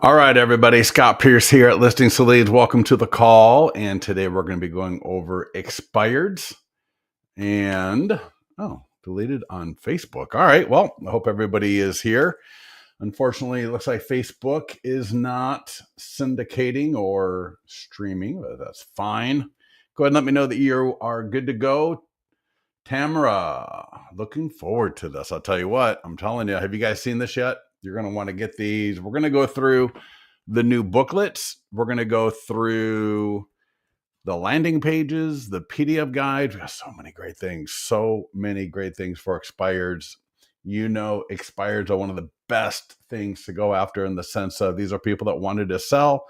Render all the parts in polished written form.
All right, everybody. Scott Pierce here at Listings to Leads. Welcome to the call. And today we're going to be going over expireds and, deleted on Facebook. All right. Well, I hope everybody is here. Unfortunately, it looks like Facebook is not syndicating or streaming, but that's fine. Go ahead and let me know that you are good to go. Tamara, looking forward to this. I'll tell you what, I'm telling you, have you guys seen this yet? You're going to want to get these. We're going to go through the new booklets. We're going to go through the landing pages, the PDF guides. We got so many great things for expireds. You know, expireds are one of the best things to go after in the sense of these are people that wanted to sell.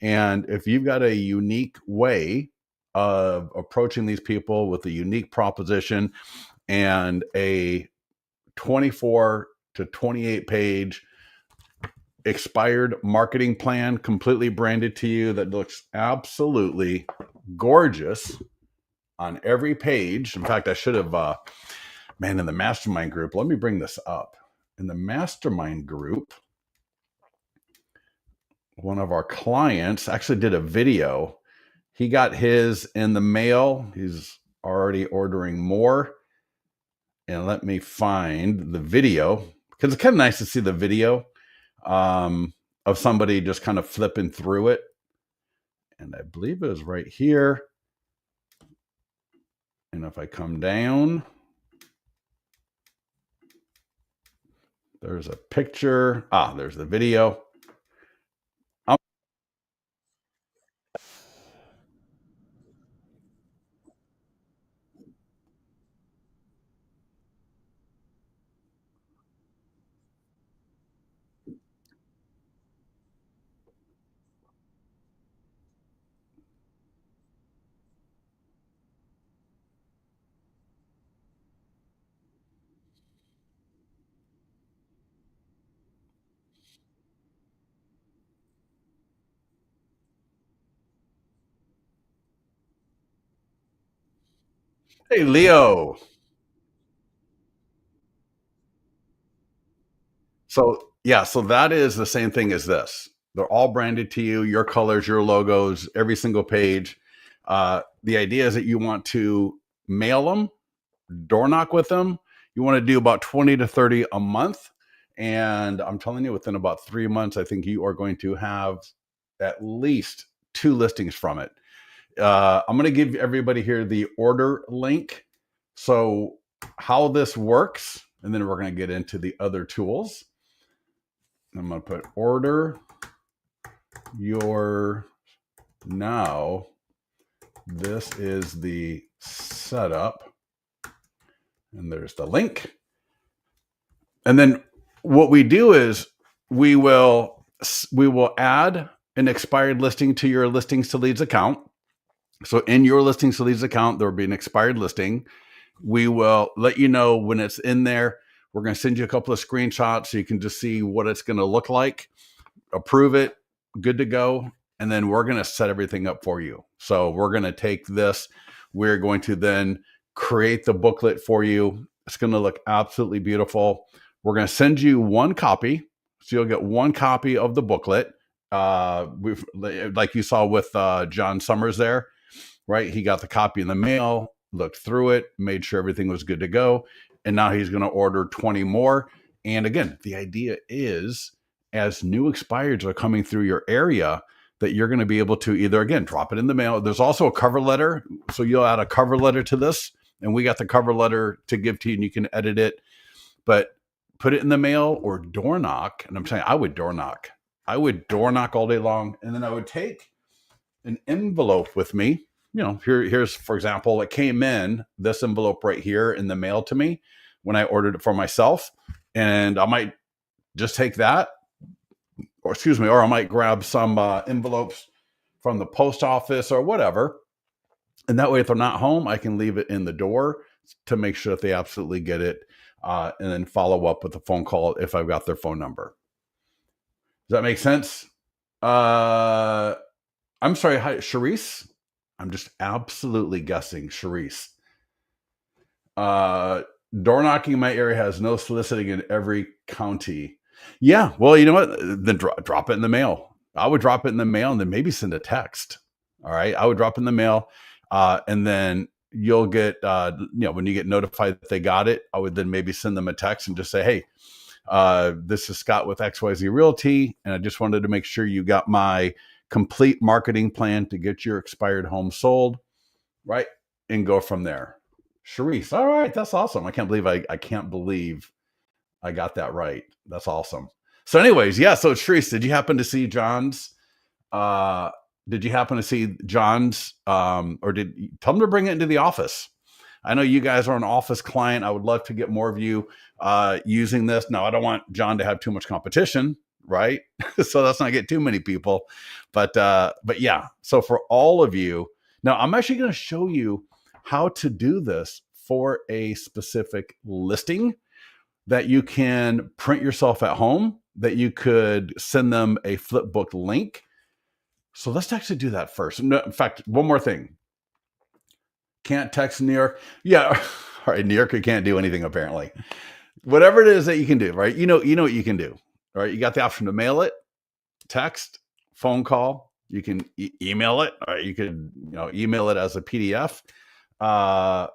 And if you've got a unique way of approaching these people with a unique proposition and a 24 to 28 page expired marketing plan completely branded to you that looks absolutely gorgeous on every page. In fact, I should have, in the mastermind group, let me bring this up. In the mastermind group, one of our clients actually did a video. He got his in the mail. He's already ordering more. And let me find the video because it's kind of nice to see the video of somebody just kind of flipping through it. And I believe it was right here. And if I come down, there's a picture. There's the video. Hey, Leo. So that is the same thing as this. They're all branded to you, your colors, your logos, every single page. The idea is that you want to mail them, door knock with them. You want to do about 20 to 30 a month. And I'm telling you, within about 3 months, I think you are going to have at least 2 listings from it. I'm going to give everybody here the order link. So how this works, and then we're going to get into the other tools. I'm going to put order your now. This is the setup. And there's the link. And then what we do is we will add an expired listing to your listings to leads account. So in your listings to leads account, there will be an expired listing. We will let you know when it's in there. We're going to send you a couple of screenshots so you can just see what it's going to look like. Approve it, good to go. And then we're going to set everything up for you. So we're going to take this. We're going to then create the booklet for you. It's going to look absolutely beautiful. We're going to send you one copy. So you'll get one copy of the booklet. Like you saw with John Summers there, right? He got the copy in the mail, looked through it, made sure everything was good to go. And now he's going to order 20 more. And again, the idea is as new expireds are coming through your area, that you're going to be able to either, again, drop it in the mail. There's also a cover letter. So you'll add a cover letter to this. And we got the cover letter to give to you and you can edit it. But put it in the mail or door knock. And I'm saying I would door knock. I would door knock all day long. And then I would take an envelope with me. Here's, for example, it came in this envelope right here in the mail to me when I ordered it for myself. And I might just take that, or I might grab some envelopes from the post office or whatever. And that way, if they're not home, I can leave it in the door to make sure that they absolutely get it. And then follow up with a phone call if I've got their phone number. Does that make sense? I'm sorry, hi, Charisse. I'm just absolutely guessing, Charisse. Door knocking in my area has no soliciting in every county. Yeah. Well, you know what? Then drop it in the mail. I would drop it in the mail and then maybe send a text. All right. I would drop in the mail. And then you'll get, when you get notified that they got it, I would then maybe send them a text and just say, hey, this is Scott with XYZ Realty. And I just wanted to make sure you got my complete marketing plan to get your expired home sold. Right. And go from there. Sharice. All right. That's awesome. I can't believe I got that right. That's awesome. So, anyways, yeah. So, Sharice, did you happen to see John's? Did you happen to see John's? Or did you tell him to bring it into the office? I know you guys are an office client. I would love to get more of you using this. Now, I don't want John to have too much competition, right? So let's not get too many people. But yeah. So for all of you, now I'm actually going to show you how to do this for a specific listing that you can print yourself at home, that you could send them a flipbook link. So let's actually do that first. No, in fact, one more thing. Can't text New York. Yeah. All right. New York, you can't do anything apparently. Whatever it is that you can do, right? You know what you can do. All right. You got the option to mail it, text, phone call. You can email it. All right. You could, email it as a PDF. So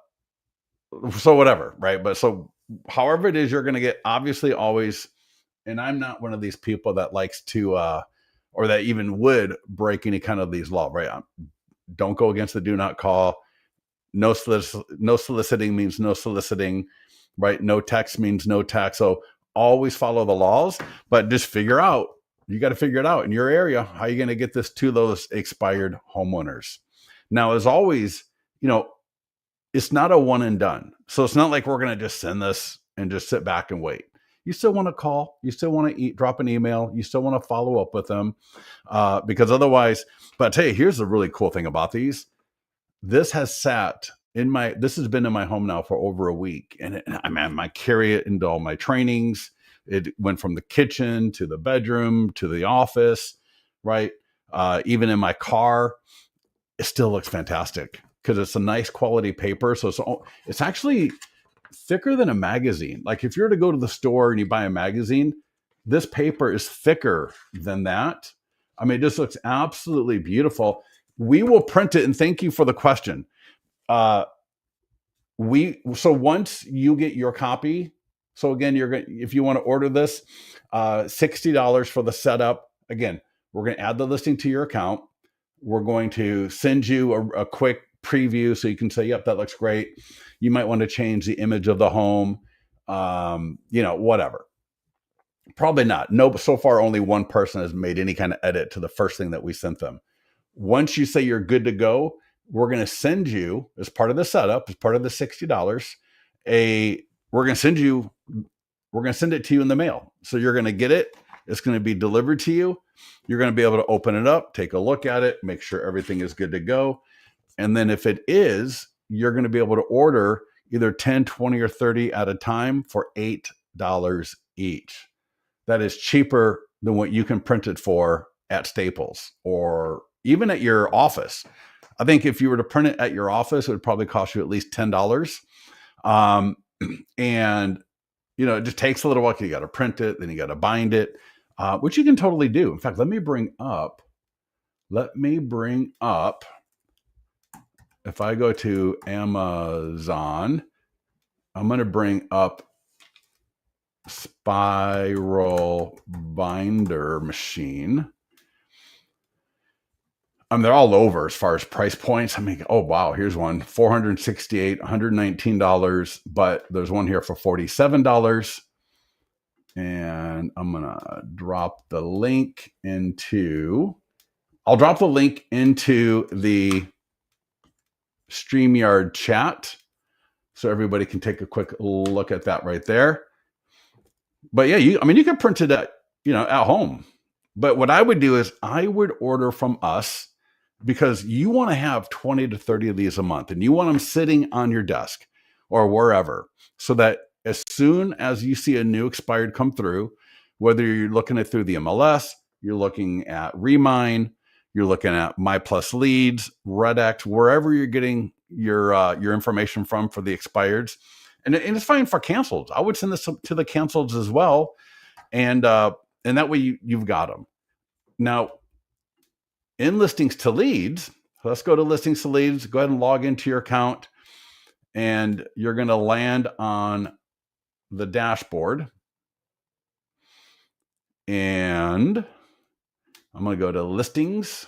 whatever, right? But so however it is, you're going to get obviously always, and I'm not one of these people that likes to, or that even would break any kind of these laws, right? Don't go against the do not call. No soliciting means no soliciting, right? No text means no text. So always follow the laws, but just you got to figure it out in your area. How are you going to get this to those expired homeowners? Now, as always, it's not a one and done. So it's not like we're going to just send this and just sit back and wait. You still want to call, you still want to drop an email, you still want to follow up with them because otherwise, but hey, here's the really cool thing about these. This has been in my home now for over a week, and I carry it into all my trainings. It went from the kitchen to the bedroom to the office, right? Even in my car, it still looks fantastic because it's a nice quality paper. So it's actually thicker than a magazine. Like if you're to go to the store and you buy a magazine, this paper is thicker than that. I mean, it just looks absolutely beautiful. We will print it, and thank you for the question. So once you get your copy, so again, if you want to order this, $60 for the setup. Again, we're going to add the listing to your account. We're going to send you a quick preview so you can say, yep, that looks great. You might want to change the image of the home, whatever. Probably not. No, so far only one person has made any kind of edit to the first thing that we sent them. Once you say you're good to go, we're going to send you, as part of the setup, as part of the $60, we're going to send it to you in the mail. So you're going to get it. It's going to be delivered to you. You're going to be able to open it up, take a look at it, make sure everything is good to go. And then if it is, you're going to be able to order either 10, 20, or 30 at a time for $8 each. That is cheaper than what you can print it for at Staples or even at your office. I think if you were to print it at your office, it would probably cost you at least $10. And, it just takes a little while. You got to print it, then you got to bind it, which you can totally do. In fact, let me bring up, if I go to Amazon, I'm going to bring up spiral binder machine. They're all over as far as price points. Oh wow, here's one, $468, $119, but there's one here for $47. And I'm gonna drop the link into the StreamYard chat so everybody can take a quick look at that right there. But yeah, you can print it at home. But what I would do is I would order from us, because you want to have 20 to 30 of these a month, and you want them sitting on your desk or wherever, so that as soon as you see a new expired come through, whether you're looking at through the MLS, you're looking at Remine, you're looking at My Plus Leads, RedX, wherever you're getting your information from for the expireds. And it's fine for canceled. I would send this to the canceled as well. and that way you've got them. Now, in listings to leads, let's go to listings to leads. Go ahead and log into your account, and you're going to land on the dashboard. And I'm going to go to listings.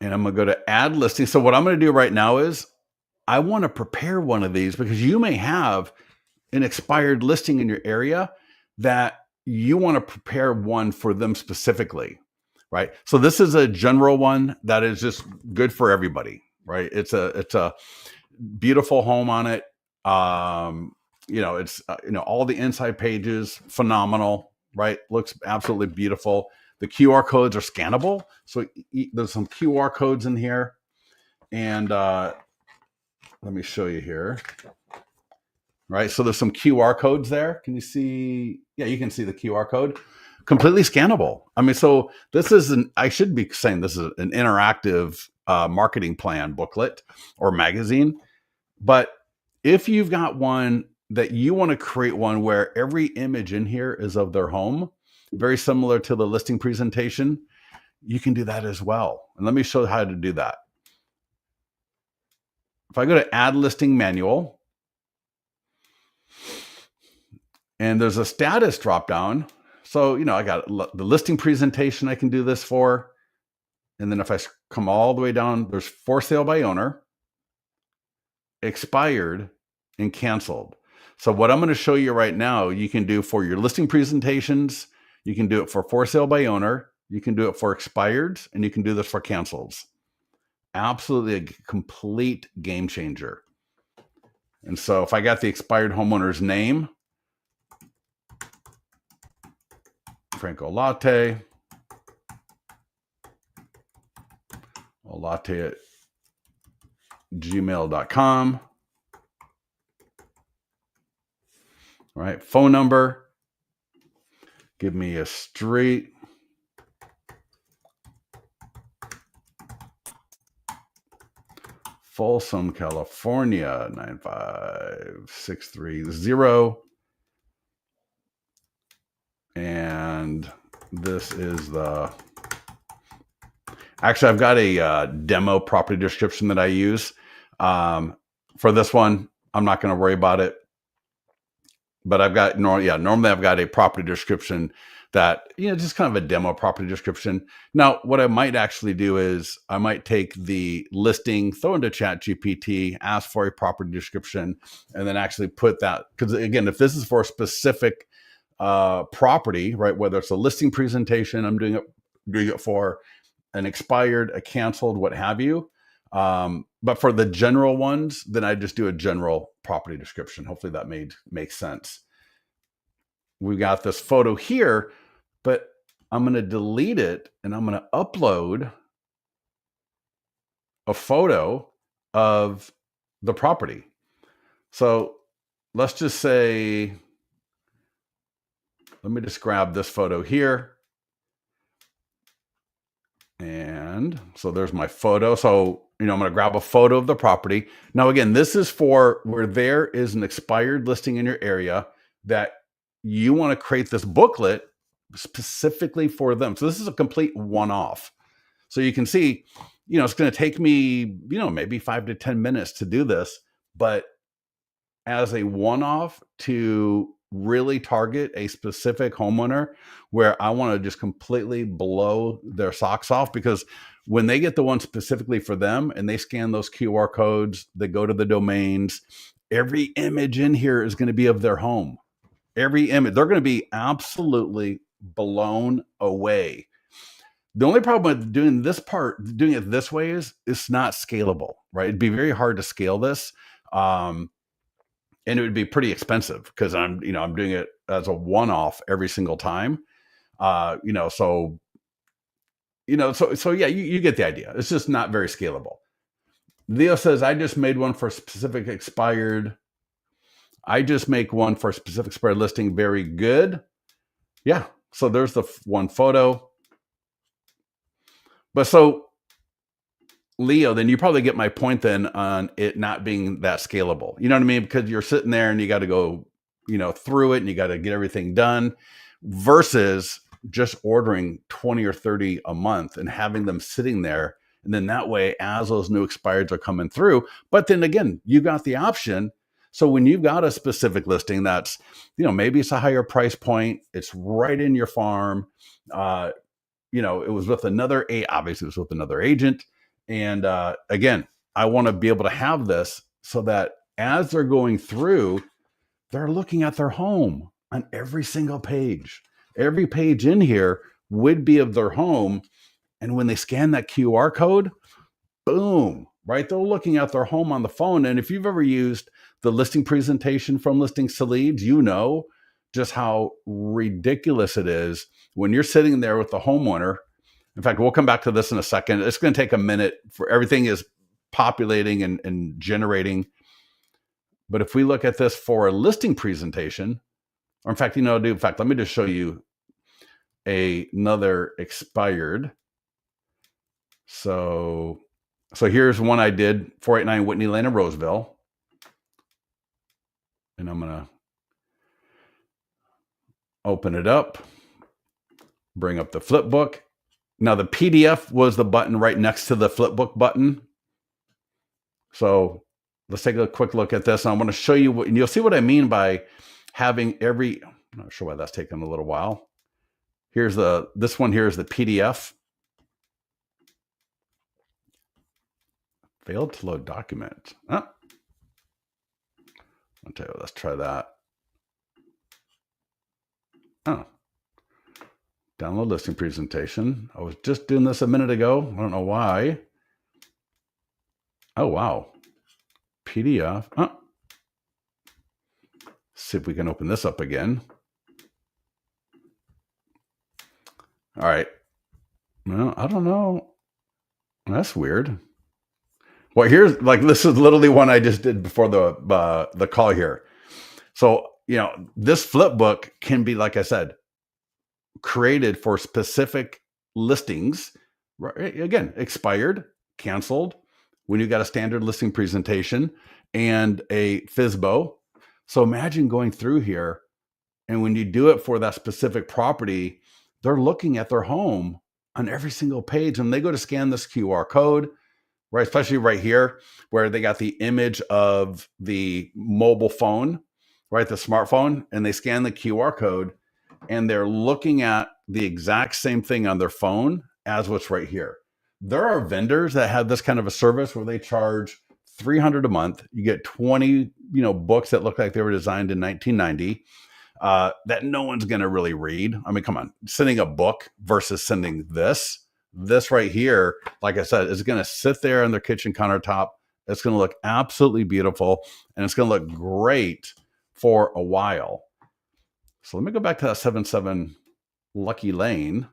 And I'm going to go to add listing. So what I'm going to do right now is I want to prepare one of these, because you may have an expired listing in your area that you want to prepare one for them specifically, right? So this is a general one that is just good for everybody, right? It's a beautiful home on it. It's all the inside pages, phenomenal, right? Looks absolutely beautiful. The QR codes are scannable. So there's some QR codes in here. And let me show you here. Right. So there's some QR codes there. Can you see? Yeah, you can see the QR code. Completely scannable. I mean, so this is I should be saying this is an interactive marketing plan booklet or magazine. But if you've got one that you want to create one where every image in here is of their home, very similar to the listing presentation, you can do that as well. And let me show you how to do that. If I go to add listing manual, and there's a status dropdown. So, I got the listing presentation I can do this for. And then if I come all the way down, there's for sale by owner, expired, and canceled. So what I'm going to show you right now, you can do for your listing presentations. You can do it for sale by owner. You can do it for expired, and you can do this for cancels. Absolutely a complete game changer. And so if I got the expired homeowner's name, Franco Latte at gmail.com. All right, phone number. Give me a street. Folsom, California, 95630. And this is actually, I've got a demo property description that I use. For this one, I'm not going to worry about it. But I've got, normally I've got a property description that, just kind of a demo property description. Now, what I might actually do is I might take the listing, throw into ChatGPT, ask for a property description, and then actually put that, because again, if this is for a specific property, right, whether it's a listing presentation, I'm doing it for an expired, a canceled, what have you. But for the general ones, then I just do a general property description. Hopefully that makes sense. We got this photo here, but I'm going to delete it and I'm going to upload a photo of the property. So let's just say, let me just grab this photo here. And so there's my photo. So, I'm going to grab a photo of the property. Now, again, this is for where there is an expired listing in your area that you want to create this booklet specifically for them. So this is a complete one-off. So you can see, it's going to take me, maybe 5 to 10 minutes to do this, but as a one-off to really target a specific homeowner where I want to just completely blow their socks off, because when they get the one specifically for them and they scan those QR codes, they go to the domains, every image in here is going to be of their home. Every image, they're going to be absolutely blown away. The only problem with doing it this way is it's not scalable, right? It'd be very hard to scale this. And it would be pretty expensive because I'm doing it as a one-off every single time. So yeah, you get the idea. It's just not very scalable. Leo says, I just made one for specific expired. I just make one for a specific expired listing. Very good. Yeah. So there's the one photo. But so Leo, then you probably get my point then on it not being that scalable. You know what I mean? Because you're sitting there and you got to go, through it and you got to get everything done versus just ordering 20 or 30 a month and having them sitting there. And then that way, as those new expireds are coming through, but then again, you got the option. So when you've got a specific listing that's, maybe it's a higher price point, it's right in your farm. It was with obviously it was with another agent. And again, I want to be able to have this so that as they're going through, they're looking at their home on every single page. Every page in here would be of their home. And when they scan that QR code, boom, right? They're looking at their home on the phone. And if you've ever used the listing presentation from Listings to Leads, you know just how ridiculous it is when you're sitting there with the homeowner. In fact, we'll come back to this in a second. It's going to take a minute for everything is populating and generating. But if we look at this for a listing presentation, or in fact, let me just show you another expired. So here's one I did, 489 Whitney Lane in Roseville. And I'm going to open it up, bring up the flip book. Now the PDF was the button right next to the flip book button. So let's take a quick look at this. And I want to show you and you'll see what I mean by having I'm not sure why that's taken a little while. This one here is the PDF. Failed to load document. I'll tell you, let's try that. Download listing presentation. I was just doing this a minute ago. I don't know why. Oh, wow. PDF. See if we can open this up again. All right. Well, I don't know. That's weird. Well, this is literally one I just did before the call here. So, this flip book can be, like I said, created for specific listings, right? Again, expired, canceled, when you got a standard listing presentation and a FSBO. So imagine going through here, and when you do it for that specific property, they're looking at their home on every single page, and they go to scan this QR code, right? Especially right here where they got the image of the mobile phone, right? The smartphone, and they scan the QR code and they're looking at the exact same thing on their phone as what's right here. There are vendors that have this kind of a service where they charge $300 a month. You get 20, books that look like they were designed in 1990 that no one's going to really read. I mean, come on, sending a book versus sending this right here, like I said, is going to sit there on their kitchen countertop. It's going to look absolutely beautiful, and it's going to look great for a while. So let me go back to that 77 Lucky Lane,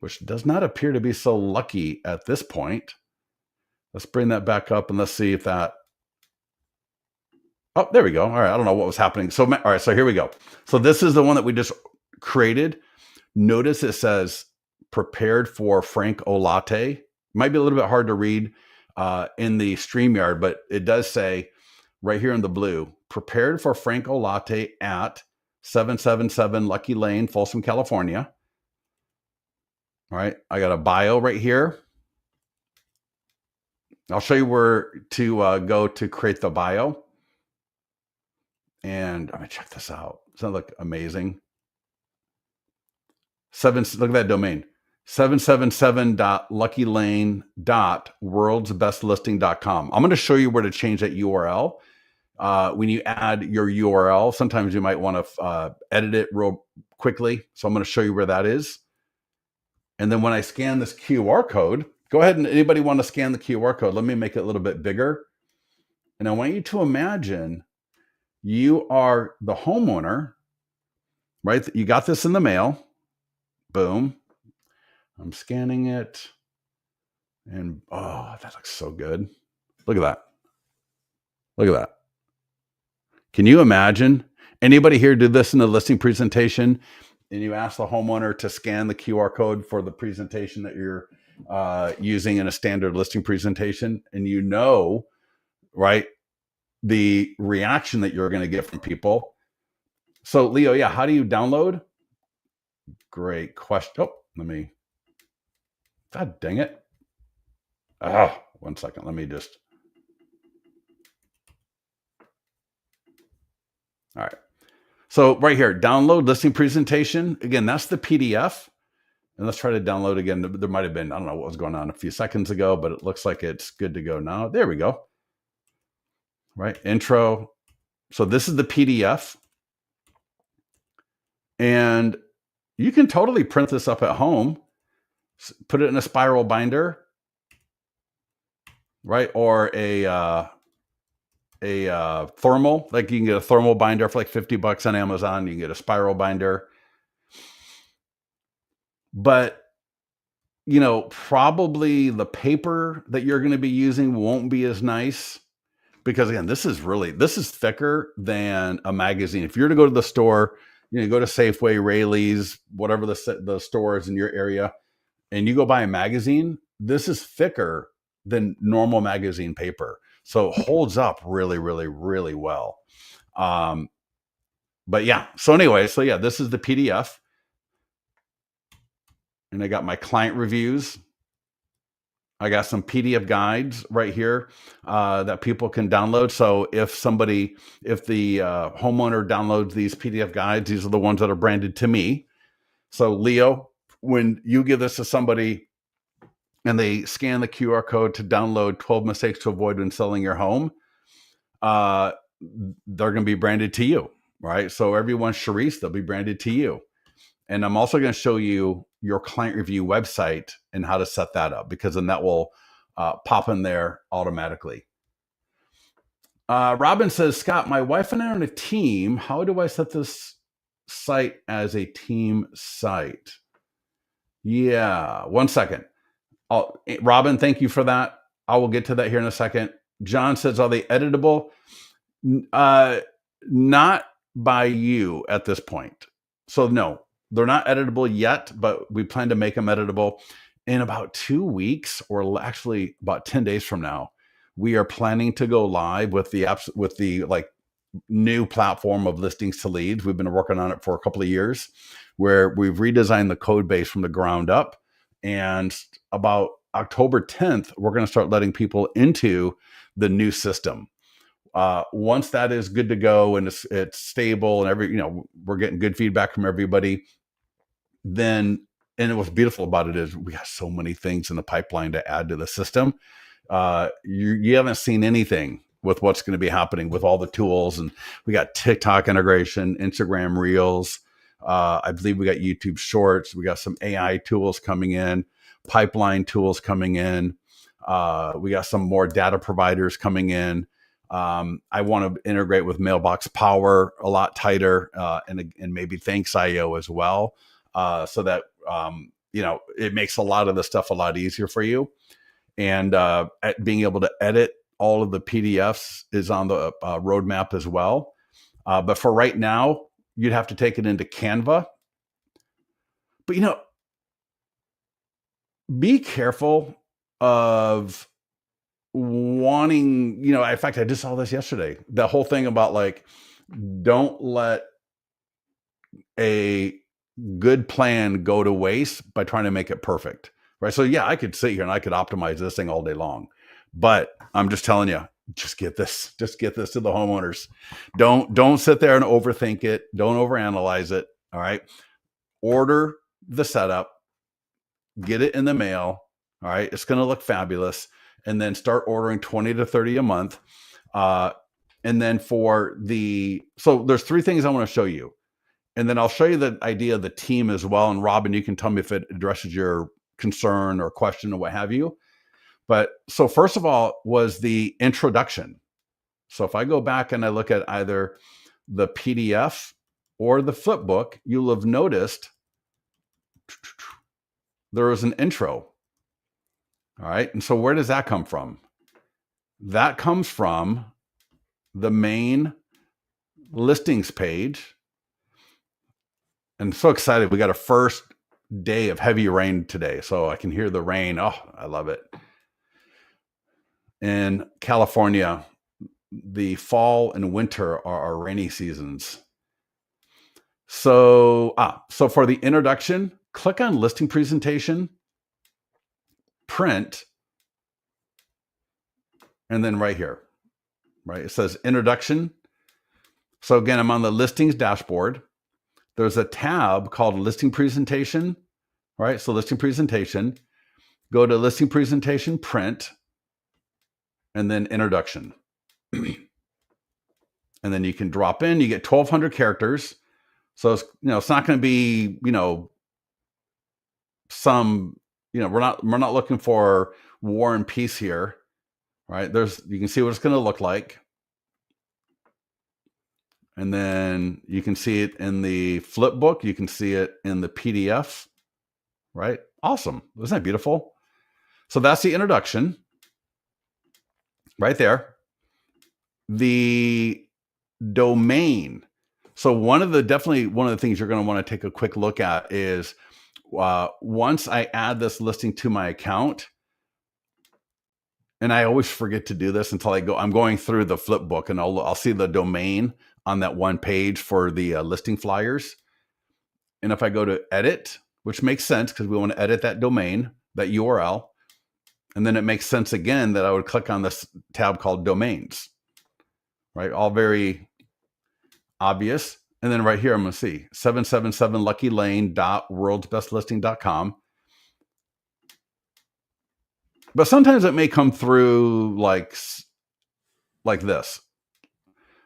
which does not appear to be so lucky at this point. Let's bring that back up and let's see if that. Oh, there we go. All right. I don't know what was happening. So, all right. So here we go. So this is the one that we just created. Notice it says prepared for Frank Olate. Might be a little bit hard to read in the StreamYard, but it does say right here in the blue, prepared for Frank Olate at 777 Lucky Lane, Folsom, California. All right. I got a bio right here. I'll show you where to go to create the bio. And I'm going to check this out. Doesn't that look amazing? Look at that domain. 777.luckylane.worldsbestlisting.com. I'm going to show you where to change that URL. When you add your URL, sometimes you might want to edit it real quickly. So I'm going to show you where that is. And then when I scan this QR code, go ahead and anybody want to scan the QR code? Let me make it a little bit bigger. And I want you to imagine you are the homeowner, right? You got this in the mail. Boom. I'm scanning it. And oh, that looks so good. Look at that. Look at that. Can you imagine? Anybody here did this in the listing presentation and you ask the homeowner to scan the QR code for the presentation that you're using in a standard listing presentation, and you know, right, the reaction that you're going to get from people. So Leo, yeah, how do you download? Great question. Oh, God dang it. 1 second. Let me just, all right. So right here, download listing presentation. Again, that's the PDF. And let's try to download again. There might have been, I don't know what was going on a few seconds ago, but it looks like it's good to go now. There we go. Right. Intro. So this is the PDF. And you can totally print this up at home, put it in a spiral binder, right? Or a thermal, like you can get a thermal binder for like $50 on Amazon. You can get a spiral binder. But probably the paper that you're going to be using won't be as nice, because again, this is thicker than a magazine. If you're to go to the store, go to Safeway, Rayleigh's, whatever the store is in your area, and you go buy a magazine, this is thicker than normal magazine paper. So it holds up really, really, really well. But yeah, so anyway, this is the PDF. And I got my client reviews. I got some PDF guides right here that people can download. So if the homeowner downloads these PDF guides, these are the ones that are branded to me. So Leo, when you give this to somebody and they scan the QR code to download 12 mistakes to avoid when selling your home, they're going to be branded to you, right? So everyone's Sharice, they'll be branded to you. And I'm also going to show you your client review website and how to set that up, because then that will pop in there automatically. Robin says, Scott, my wife and I are on a team. How do I set this site as a team site? Yeah, 1 second. Robin, thank you for that. I will get to that here in a second. John says, are they editable? Not by you at this point. So no, they're not editable yet, but we plan to make them editable in about 2 weeks, or actually about 10 days from now. We are planning to go live with the like new platform of listings to leads. We've been working on it for a couple of years, where we've redesigned the code base from the ground up. And about October 10th, we're going to start letting people into the new system. Once that is good to go and it's stable and we're getting good feedback from everybody, then, and what's beautiful about it is we got so many things in the pipeline to add to the system. You haven't seen anything with what's going to be happening with all the tools. And we got TikTok integration, Instagram Reels. I believe we got YouTube Shorts. We got some AI tools coming in, pipeline tools coming in. We got some more data providers coming in. I want to integrate with Mailbox Power a lot tighter, and maybe Thanks.io as well, so that it makes a lot of the stuff a lot easier for you. And being able to edit all of the PDFs is on the roadmap as well. But for right now, you'd have to take it into Canva. But be careful of wanting, in fact, I just saw this yesterday, the whole thing about like, don't let a good plan go to waste by trying to make it perfect, right? So yeah, I could sit here and I could optimize this thing all day long, but I'm just telling you, just get this to the homeowners. Don't sit there and overthink it. Don't overanalyze it. All right. Order the setup, get it in the mail. All right. It's going to look fabulous. And then start ordering 20 to 30 a month. And then so there's 3 things I want to show you. And then I'll show you the idea of the team as well. And Robin, you can tell me if it addresses your concern or question or what have you. But so first of all was the introduction. So if I go back and I look at either the PDF or the flip book, you'll have noticed there was an intro. All right. And so where does that come from? That comes from the main listings page. And so excited. We got a first day of heavy rain today. So I can hear the rain. Oh, I love it. In California, the fall and winter are our rainy seasons. So for the introduction, click on listing presentation, print, and then right here, right? It says introduction. So again, I'm on the listings dashboard. There's a tab called listing presentation, right? So listing presentation, go to listing presentation, print, and then introduction. And then you can drop in, you get 1,200 characters. So it's, it's not going to be, some, we're not looking for war and peace here, right? You can see what it's going to look like. And then you can see it in the flip book. You can see it in the PDF, right? Awesome. Isn't that beautiful? So that's the introduction right there. The domain. So one of the things you're going to want to take a quick look at is once I add this listing to my account, and I always forget to do this until I'm going through the flip book and I'll see the domain on that one page for the listing flyers. And if I go to edit, which makes sense because we want to edit that domain, that URL, and then it makes sense again that I would click on this tab called domains, right? All very obvious. And then right here, I'm going to see 777luckylane.worldsbestlisting.com. But sometimes it may come through like this,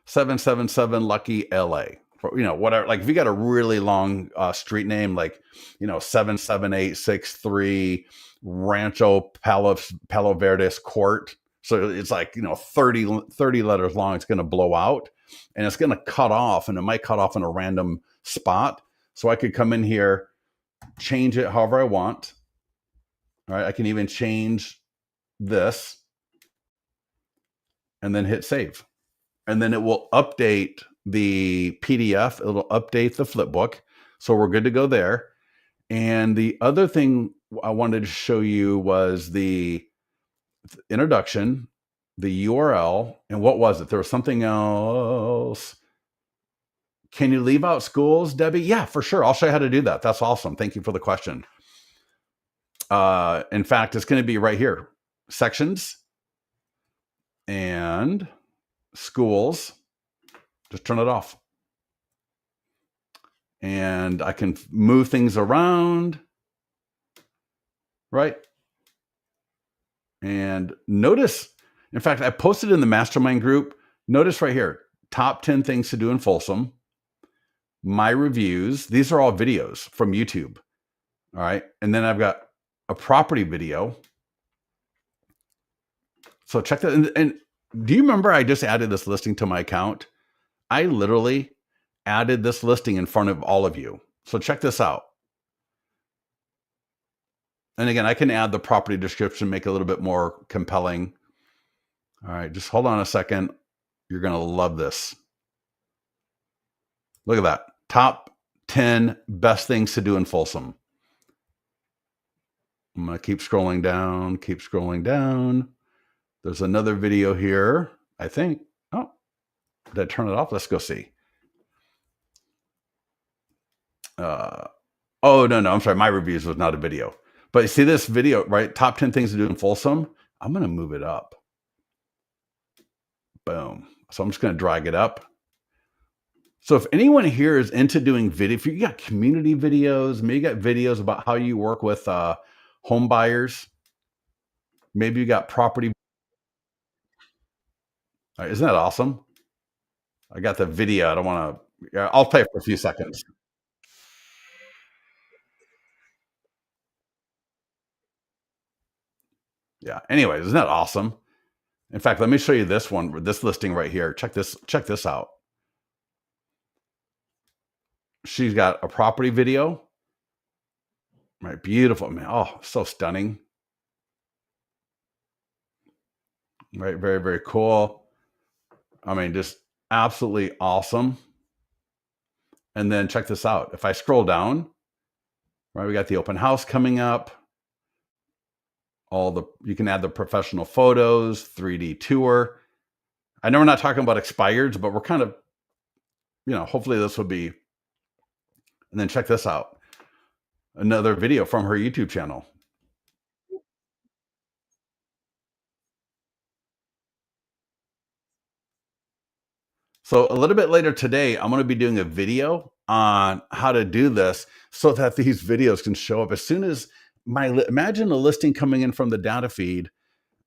777 Lucky LA, whatever. Like if you got a really long street name, like, 77863 Rancho Palo Verdes Court. So it's like, 30 letters long. It's going to blow out and it's going to cut off, and it might cut off in a random spot. So I could come in here, change it however I want. All right. I can even change this and then hit save. And then it will update the PDF. It'll update the flip book. So we're good to go there. And the other thing I wanted to show you was the introduction, the URL, and what was it? There was something else. Can you leave out schools, Debbie? Yeah, for sure. I'll show you how to do that. That's awesome. Thank you for the question. In fact, it's going to be right here. Sections and schools. Just turn it off. And I can move things around, right? And notice, in fact, I posted in the mastermind group. Notice right here, top 10 things to do in Folsom. My reviews. These are all videos from YouTube. All right. And then I've got a property video. So check that. And do you remember I just added this listing to my account? I literally added this listing in front of all of you. So check this out. And again, I can add the property description, make it a little bit more compelling. All right, just hold on a second. You're going to love this. Look at that. Top 10 best things to do in Folsom. I'm going to keep scrolling down, There's another video here, I think. Oh, did I turn it off? Let's go see. Oh, no, I'm sorry. My reviews was not a video. But you see this video, right? Top 10 things to do in Folsom. I'm going to move it up. Boom. So I'm just going to drag it up. So if anyone here is into doing video, if you got community videos, maybe you got videos about how you work with home buyers, maybe you got property. All right, isn't that awesome? I got the video. I don't want to, I'll play it for a few seconds. Yeah. Anyways, isn't that awesome? In fact, let me show you this one, this listing right here. Check this out. She's got a property video. Right. Beautiful, man. Oh, so stunning. Right. Very, very cool. I mean, just absolutely awesome. And then check this out. If I scroll down, right? We got the open house coming up. You can add the professional photos, 3D tour. I know we're not talking about expireds, but we're kind of, hopefully this will be. And then check this out. Another video from her YouTube channel. So a little bit later today, I'm going to be doing a video on how to do this so that these videos can show up as soon as imagine a listing coming in from the data feed,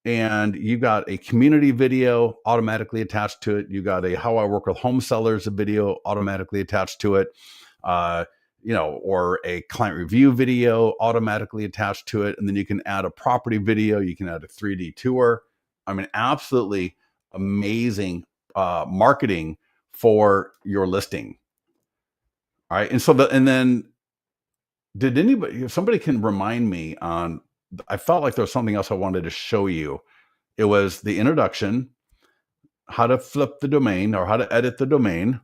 and you got a community video automatically attached to it. You got a how I work with home sellers, a video automatically attached to it. Or a client review video automatically attached to it. And then you can add a property video. You can add a 3D tour. I mean, absolutely amazing marketing for your listing. All right. And so then if somebody can remind me on, I felt like there was something else I wanted to show you. It was the introduction, how to flip the domain or how to edit the domain.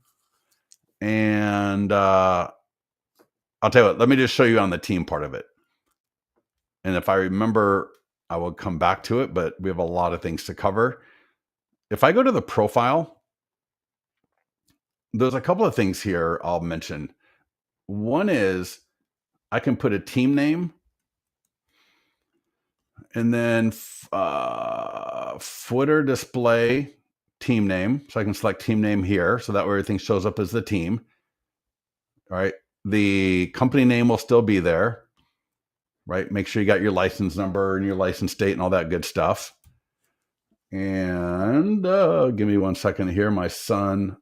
And I'll tell you what, let me just show you on the team part of it. And if I remember, I will come back to it, but we have a lot of things to cover. If I go to the profile, there's a couple of things here I'll mention. One is I can put a team name and then footer display team name. So I can select team name here. So that way everything shows up as the team. All right. The company name will still be there, right? Make sure you got your license number and your license date and all that good stuff. And give me 1 second here. My son.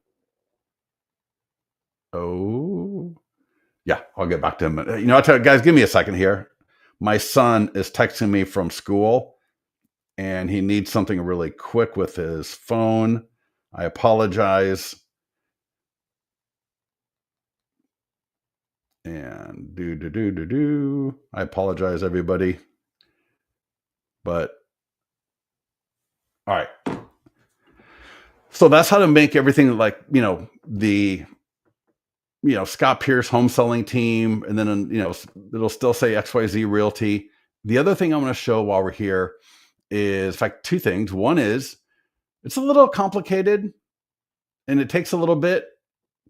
Oh, yeah, I'll get back to him. I'll tell you guys, give me a second here. My son is texting me from school and he needs something really quick with his phone. I apologize. And I apologize, everybody. But all right. So that's how to make everything like, the Scott Pierce home selling team. And then, it'll still say XYZ Realty. The other thing I'm going to show while we're here is, in fact, two things. One is it's a little complicated and it takes a little bit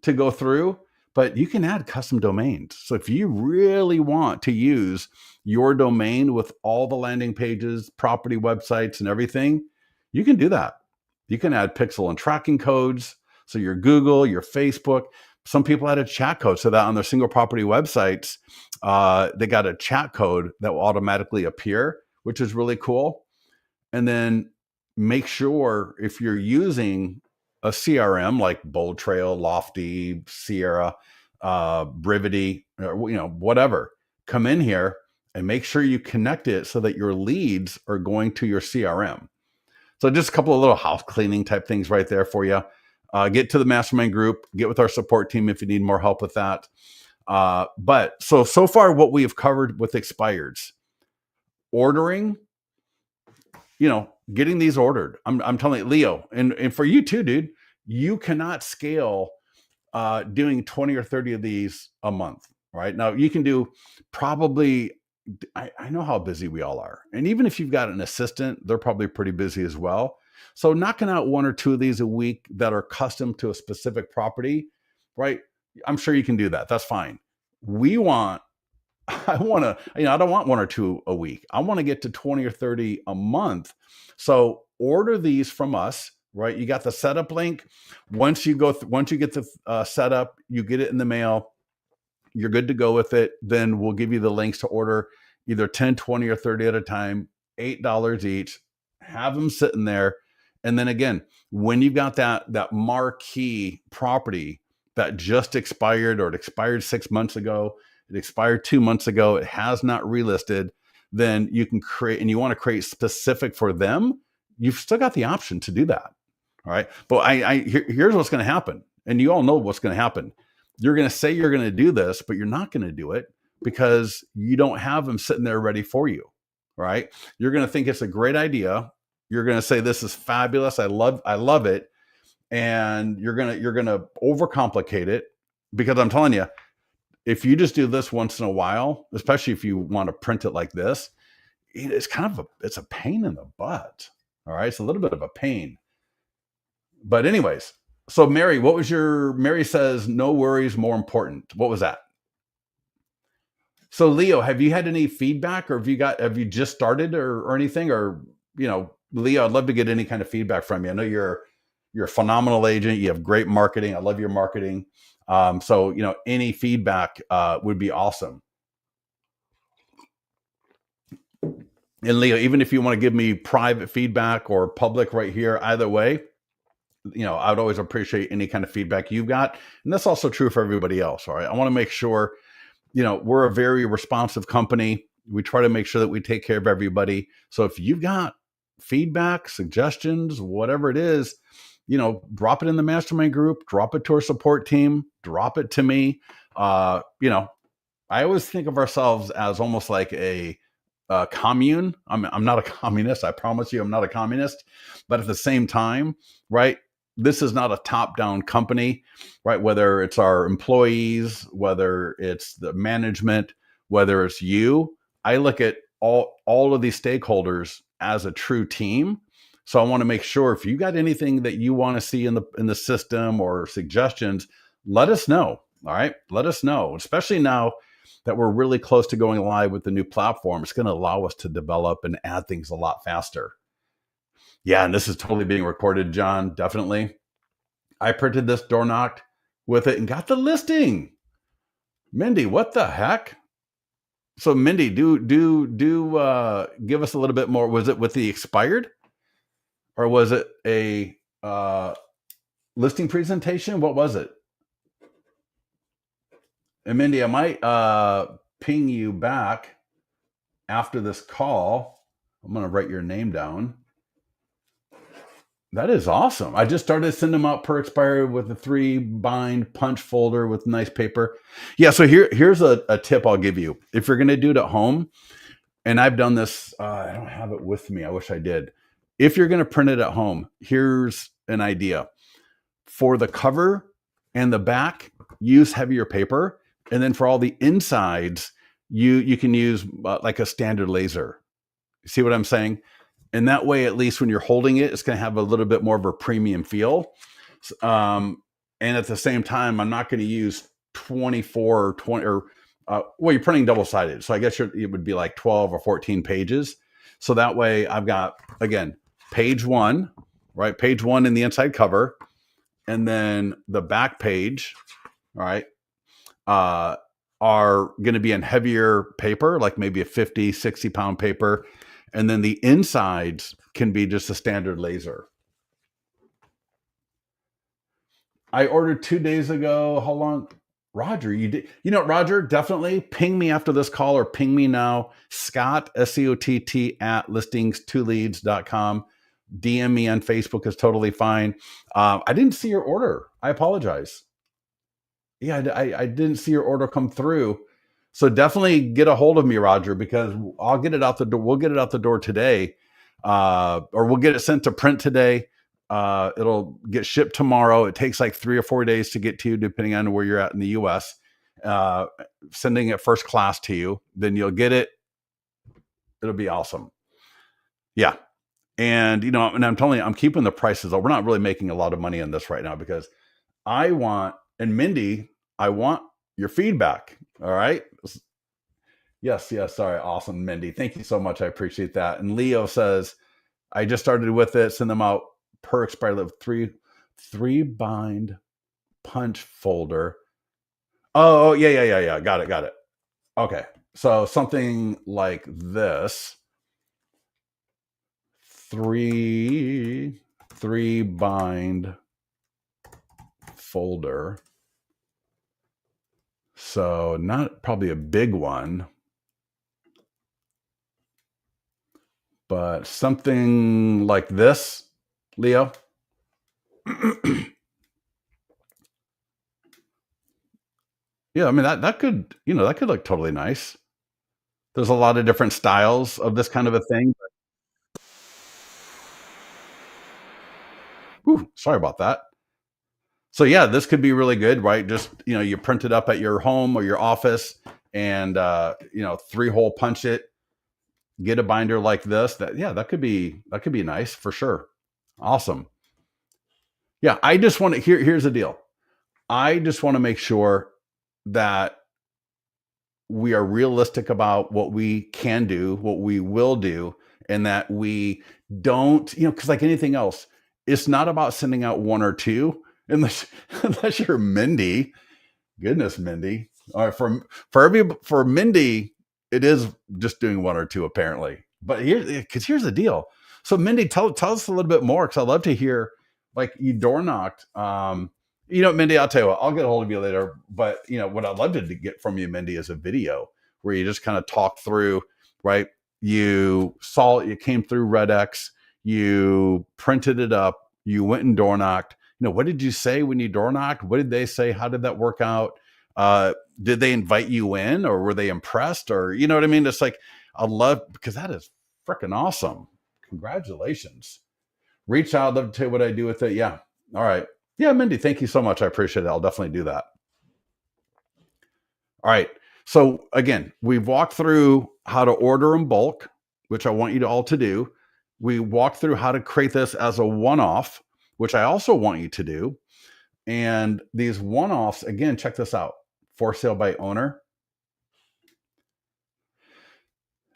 to go through, but you can add custom domains. So if you really want to use your domain with all the landing pages, property websites, and everything, you can do that. You can add pixel and tracking codes. So your Google, your Facebook. Some people had a chat code so that on their single property websites, they got a chat code that will automatically appear, which is really cool. And then make sure if you're using a CRM like Bold Trail, Lofty, Sierra, Brivity, whatever, come in here and make sure you connect it so that your leads are going to your CRM. So just a couple of little house cleaning type things right there for you. Get to the mastermind group, get with our support team if you need more help with that. But so far what we have covered with expireds, ordering, getting these ordered. I'm telling you, Leo, and for you too, dude, you cannot scale doing 20 or 30 of these a month, right? Now you can do probably, I know how busy we all are. And even if you've got an assistant, they're probably pretty busy as well. So knocking out 1 or 2 of these a week that are custom to a specific property, right? I'm sure you can do that. That's fine. I want to, I don't want 1 or 2 a week. I want to get to 20 or 30 a month. So order these from us, right? You got the setup link. Once you get the setup, you get it in the mail. You're good to go with it. Then we'll give you the links to order either 10, 20, or 30 at a time, $8 each. Have them sitting there. And then again, when you've got that marquee property that just expired, or it expired 6 months ago, it expired 2 months ago, it has not relisted, then you can create, and you want to create specific for them, you've still got the option to do that. All right. But here's what's going to happen. And you all know what's going to happen. You're going to say you're going to do this, but you're not going to do it because you don't have them sitting there ready for you. Right. You're going to think it's a great idea. You're going to say, this is fabulous. I love it. And you're going to overcomplicate it, because I'm telling you, if you just do this once in a while, especially if you want to print it like this, it's kind of it's a pain in the butt. All right. It's a little bit of a pain. But anyways, so Mary, what was Mary says, no worries, more important. What was that? So Leo, have you had any feedback, or have you just started, or anything? Or, Leo, I'd love to get any kind of feedback from you. I know you're a phenomenal agent. You have great marketing. I love your marketing. So, any feedback would be awesome. And Leo, even if you want to give me private feedback or public right here, either way, I would always appreciate any kind of feedback you've got. And that's also true for everybody else. All right. I want to make sure, we're a very responsive company. We try to make sure that we take care of everybody. So if you've got feedback, suggestions, whatever it is, drop it in the mastermind group, drop it to our support team, drop it to me. I always think of ourselves as almost like a commune. I'm not a communist. I promise you, I'm not a communist. But at the same time, right? This is not a top-down company, right? Whether it's our employees, whether it's the management, whether it's you, I look at all of these stakeholders as a true team. So I want to make sure if you got anything that you want to see in the system or suggestions, let us know. All right, let us know, especially now that we're really close to going live with the new platform. It's going to allow us to develop and add things a lot faster. Yeah, and this is totally being recorded, John. Definitely. I printed this door knocked with it and got the listing. Mindy, what the heck? So Mindy, do give us a little bit more. Was it with the expired, or was it a listing presentation? What was it? And Mindy, I might ping you back after this call. I'm going to write your name down. That is awesome. I just started sending them out per expired with a 3-bind punch folder with nice paper. Yeah, so here's a tip I'll give you. If you're going to do it at home, and I've done this, I don't have it with me. I wish I did. If you're going to print it at home, here's an idea. For the cover and the back, use heavier paper. And then for all the insides, you can use like a standard laser. See what I'm saying? And that way, at least when you're holding it, it's going to have a little bit more of a premium feel. And at the same time, I'm not going to use 24 or 20 or, well, you're printing double-sided. So I guess it would be like 12 or 14 pages. So that way I've got, again, page 1, right? Page 1 in the inside cover. And then the back page, all right, are going to be in heavier paper, like maybe a 50, 60 pound paper. And then the insides can be just a standard laser. I ordered 2 days ago. How long? Roger, you did. Roger, definitely ping me after this call, or ping me now. Scott, SCOTT at listings2leads.com. DM me on Facebook is totally fine. I didn't see your order. I apologize. Yeah, I didn't see your order come through. So definitely get a hold of me, Roger, because I'll get it out the door. We'll get it out the door today, or we'll get it sent to print today. It'll get shipped tomorrow. It takes like 3 or 4 days to get to you, depending on where you're at in the U.S. Sending it first class to you, then you'll get it. It'll be awesome. Yeah. And, and I'm telling you, I'm keeping the prices low. We're not really making a lot of money on this right now because and Mindy, I want your feedback. All right. Yes. Sorry. Awesome, Mindy. Thank you so much. I appreciate that. And Leo says, I just started with it. Send them out per expired live 3-bind punch folder. Oh, yeah. Got it. Okay. So something like this. 3-bind folder. So not probably a big one, but something like this, Leo. Yeah, I mean that could look totally nice. There's a lot of different styles of this kind of a thing. Sorry about that. So yeah, this could be really good, right? Just, you print it up at your home or your office and, 3-hole punch it, get a binder like this. That could be nice for sure. Awesome. Yeah. I just want to, here's the deal. I just want to make sure that we are realistic about what we can do, what we will do, and that we don't, because like anything else, it's not about sending out one or two, unless unless you're Mindy. Goodness, Mindy. All right, for Mindy, it is just doing one or two apparently. But here's the deal. So Mindy, tell us a little bit more, because I'd love to hear. Like, you door knocked. Mindy, I'll tell you what. I'll get a hold of you later. But what I'd love to get from you, Mindy, is a video where you just kind of talk through. Right, you came through Red X, you printed it up, you went and door knocked. What did you say when you door knocked? What did they say? How did that work out? Did they invite you in, or were they impressed? Or, you know what I mean? It's like, I love, because that is freaking awesome. Congratulations. Reach out. I'd love to tell you what I do with it. Yeah. All right. Yeah, Mindy, thank you so much. I appreciate it. I'll definitely do that. All right. So again, we've walked through how to order in bulk, which I want you all to do. We walked through how to create this as a one-off, which I also want you to do. And these one-offs, again, check this out. For sale by owner.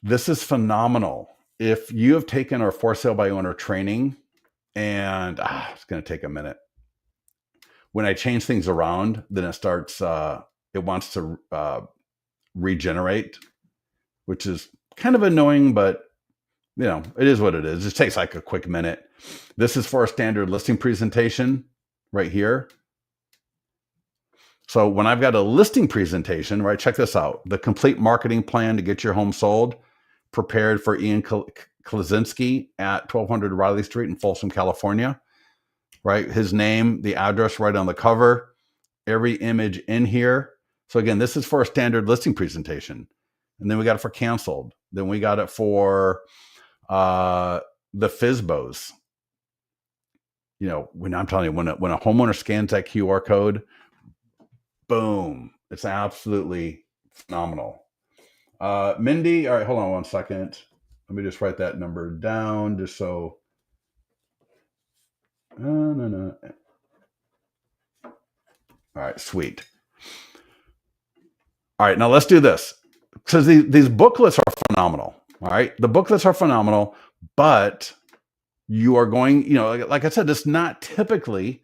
This is phenomenal. If you have taken our for sale by owner training, and it's going to take a minute. When I change things around, then it wants to regenerate, which is kind of annoying, but it is what it is. It takes like a quick minute. This is for a standard listing presentation right here. So when I've got a listing presentation, right, check this out. The complete marketing plan to get your home sold, prepared for Ian Klaczynski at 1200 Riley Street in Folsom, California, right? His name, the address right on the cover, every image in here. So again, this is for a standard listing presentation. And then we got it for canceled. Then we got it for the FSBOs. When I'm telling you, when a homeowner scans that QR code, boom, it's absolutely phenomenal. Mindy, all right, hold on one second. Let me just write that number down just so. No. All right, sweet. All right, now let's do this. Because these booklets are phenomenal. All right, the booklets are phenomenal, but you are going, like I said, it's not typically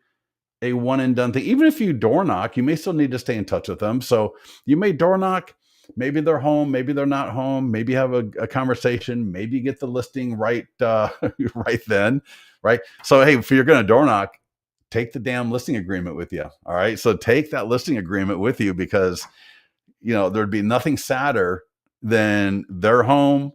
a one and done thing. Even if you door knock, you may still need to stay in touch with them. So you may door knock, maybe they're home, maybe they're not home, maybe have a conversation, maybe get the listing right right then, right? So hey, if you're going to door knock, take the damn listing agreement with you. All right, so take that listing agreement with you, because there'd be nothing sadder than they're home,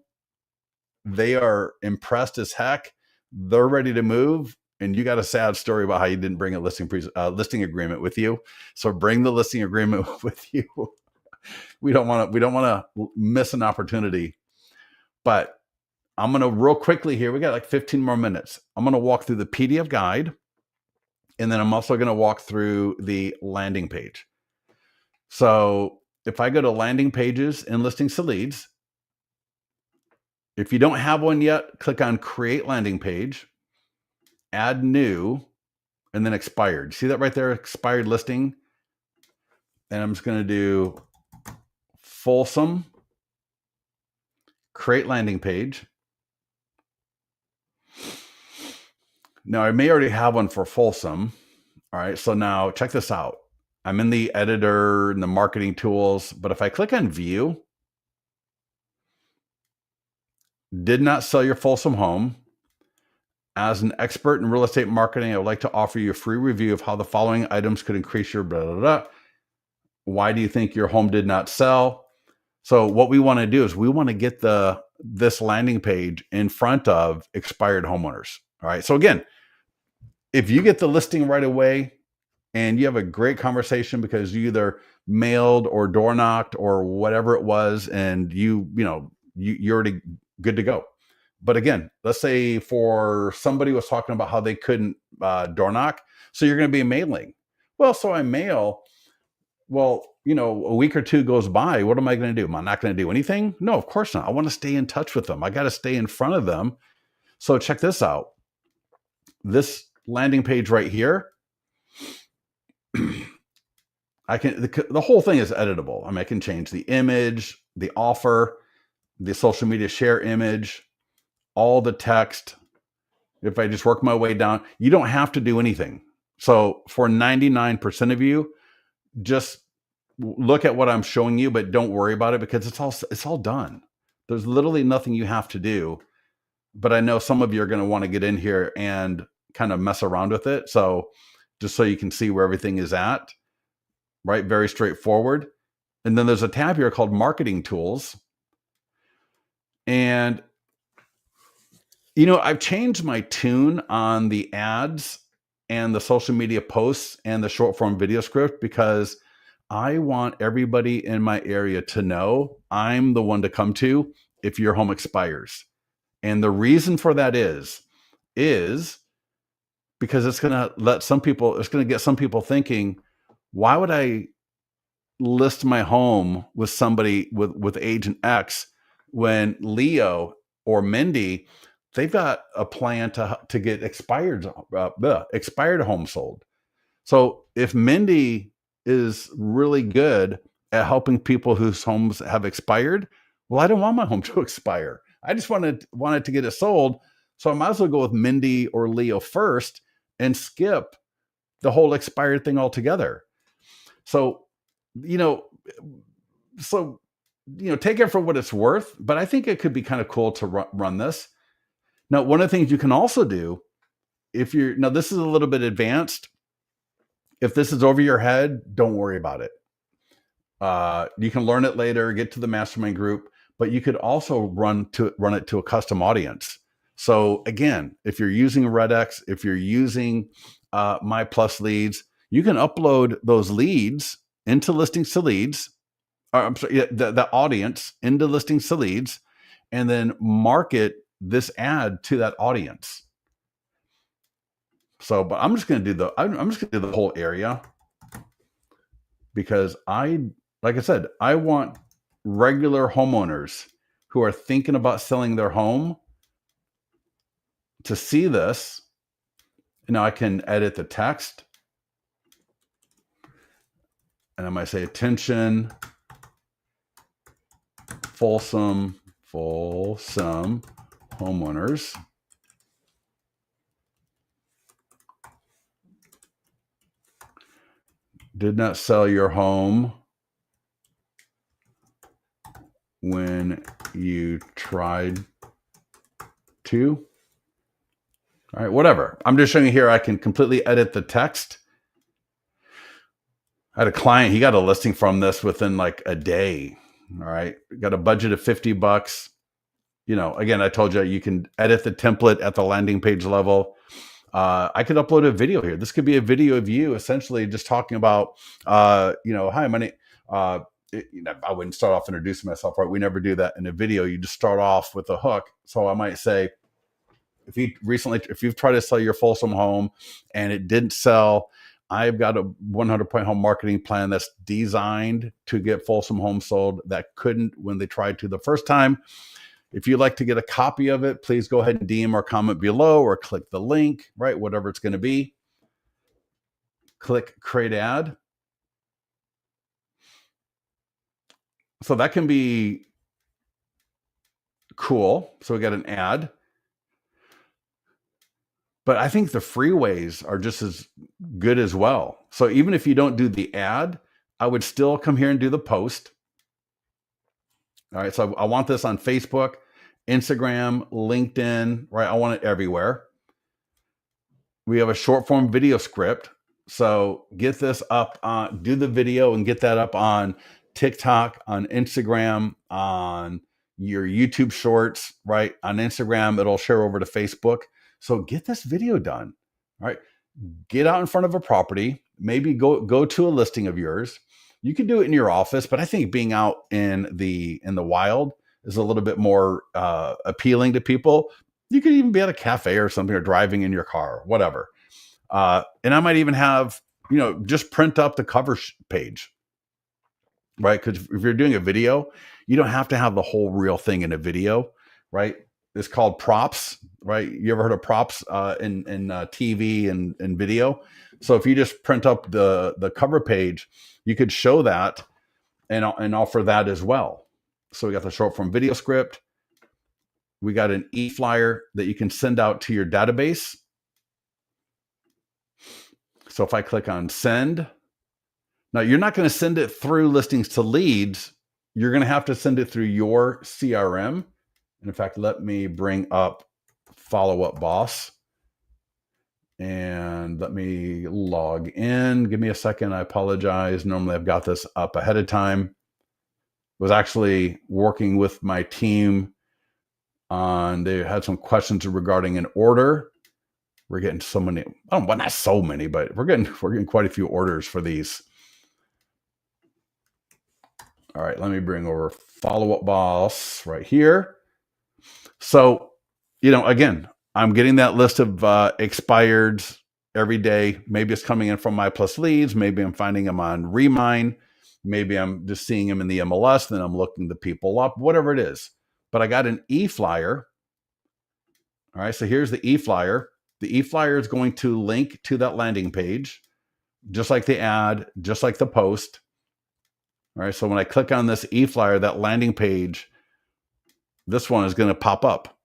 they are impressed as heck, they're ready to move, and you got a sad story about how you didn't bring a listing agreement with you. So bring the listing agreement with you. We don't want to miss an opportunity. But I'm going to real quickly here. We got like 15 more minutes. I'm going to walk through the PDF guide, and then I'm also going to walk through the landing page. So if I go to landing pages and listings to leads, if you don't have one yet, click on create landing page, add new, and then expired. See that right there, expired listing? And I'm just going to do Folsom, create landing page. Now I may already have one for Folsom. All right, so now check this out. I'm in the editor and the marketing tools, but if I click on view, did not sell your Folsom home. As an expert in real estate marketing, I would like to offer you a free review of how the following items could increase your blah, blah, blah. Why do you think your home did not sell? So what we want to do is we want to get this landing page in front of expired homeowners. All right. So again, if you get the listing right away and you have a great conversation because you either mailed or door knocked or whatever it was, and you're already good to go. But again, let's say for somebody was talking about how they couldn't door knock, so you're going to be mailing. Well, so I mail. Well, a week or two goes by. What am I going to do? Am I not going to do anything? No, of course not. I want to stay in touch with them. I got to stay in front of them. So check this out. This landing page right here, the whole thing is editable. I mean, I can change the image, the offer, the social media share image, all the text. If I just work my way down, you don't have to do anything. So for 99% of you, just look at what I'm showing you, but don't worry about it because it's all done. There's literally nothing you have to do. But I know some of you are going to want to get in here and kind of mess around with it. So just so you can see where everything is at, right? Very straightforward. And then there's a tab here called Marketing Tools. And, I've changed my tune on the ads and the social media posts and the short form video script because I want everybody in my area to know I'm the one to come to if your home expires. And the reason for that is because it's going to get some people thinking, why would I list my home with somebody with agent X when Leo or Mindy, they've got a plan to get expired home sold. So if Mindy is really good at helping people whose homes have expired, well, I don't want my home to expire. I just wanted to get it sold. So I might as well go with Mindy or Leo first and skip the whole expired thing altogether. So, take it for what it's worth, but I think it could be kind of cool to run this. Now, one of the things you can also do, this is a little bit advanced. If this is over your head, don't worry about it. You can learn it later, get to the mastermind group, but you could also run it to a custom audience. So again, if you're using Redx, if you're using My Plus Leads, you can upload those leads into Listings to Leads. I'm sorry, the audience into Listings to Leads, and then market this ad to that audience. So, but I'm just going to do the whole area because like I said, I want regular homeowners who are thinking about selling their home to see this. Now I can edit the text and I might say, attention, fulsome homeowners. Did not sell your home when you tried to. All right, whatever. I'm just showing you here, I can completely edit the text. I had a client, he got a listing from this within like a day. All right, got a budget of $50. Again, I told you can edit the template at the landing page level. I could upload a video here. This could be a video of you essentially just talking about, hi, my name. I wouldn't start off introducing myself, right? We never do that in a video. You just start off with a hook. So I might say, if you've tried to sell your Folsom home and it didn't sell, I've got a 100-point home marketing plan that's designed to get Folsom homes sold that couldn't when they tried to the first time. If you'd like to get a copy of it, please go ahead and DM or comment below or click the link, right? Whatever it's going to be. Click create ad. So that can be cool. So we got an ad. But I think the freeways are just as good as well. So even if you don't do the ad, I would still come here and do the post. All right, so I want this on Facebook, Instagram, LinkedIn, right? I want it everywhere. We have a short form video script. So get this up, do the video and get that up on TikTok, on Instagram, on your YouTube shorts, right? On Instagram, it'll share over to Facebook. So get this video done, right? Get out in front of a property, maybe go to a listing of yours. You can do it in your office, but I think being out in the wild is a little bit more appealing to people. You could even be at a cafe or something, or driving in your car, whatever. And I might even have just print up the cover page, right? Because if you're doing a video, you don't have to have the whole real thing in a video, right? It's called props, right? You ever heard of props in TV and video? So if you just print up the cover page, you could show that and offer that as well. So we got the short form video script. We got an e-flyer that you can send out to your database. So if I click on send, now you're not going to send it through listings to leads. You're going to have to send it through your CRM. And in fact, let me bring up Follow Up Boss and let me log in. Give me a second. I apologize. Normally I've got this up ahead of time. Was actually working with my team on, they had some questions regarding an order. We're getting so many, well, not so many, but we're getting quite a few orders for these. All right, let me bring over Follow Up Boss right here. So, again, I'm getting that list of expireds every day. Maybe it's coming in from My Plus Leads. Maybe I'm finding them on Remine. Maybe I'm just seeing them in the MLS. Then I'm looking the people up, whatever it is. But I got an e-flyer. All right, so here's the e-flyer. The e-flyer is going to link to that landing page, just like the ad, just like the post. All right, so when I click on this e-flyer, that landing page, this one is going to pop up.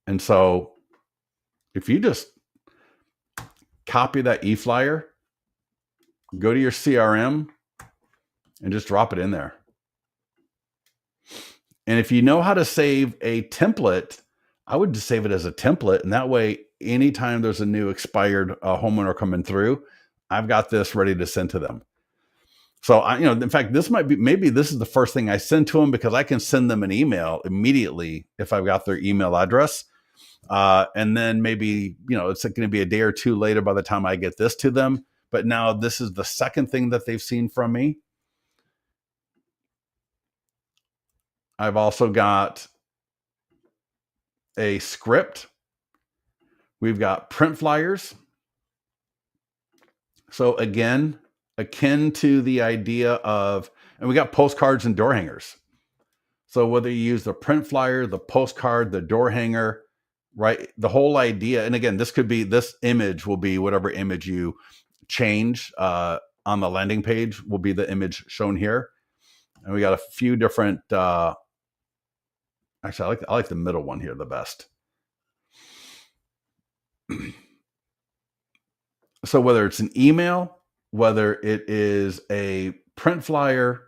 And so if you just copy that e-flyer, go to your CRM, and just drop it in there. And if you know how to save a template, I would just save it as a template. And that way, anytime there's a new expired homeowner coming through, I've got this ready to send to them. So, in fact, maybe this is the first thing I send to them, because I can send them an email immediately if I've got their email address. And then maybe, it's going to be a day or two later by the time I get this to them. But now this is the second thing that they've seen from me. I've also got a script. We've got print flyers. So again, akin to the idea of, and we got postcards and door hangers. So whether you use the print flyer, the postcard, the door hanger, right? The whole idea, and again, this image will be whatever image you change on the landing page will be the image shown here. And we got a few different, actually, I like the middle one here the best. So whether it's an email, whether it is a print flyer,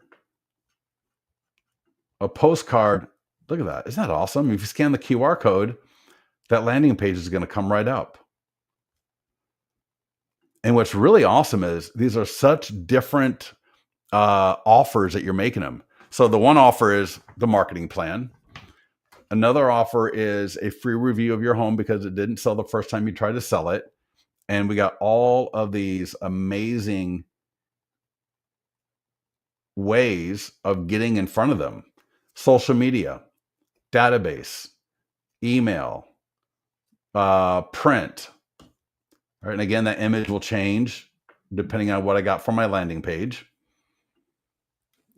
a postcard, look at that. Isn't that awesome? If you scan the QR code, that landing page is going to come right up. And what's really awesome is these are such different offers that you're making them. So the one offer is the marketing plan. Another offer is a free review of your home because it didn't sell the first time you tried to sell it. And we got all of these amazing ways of getting in front of them. Social media, database, email, print. All right, and again, that image will change depending on what I got from my landing page.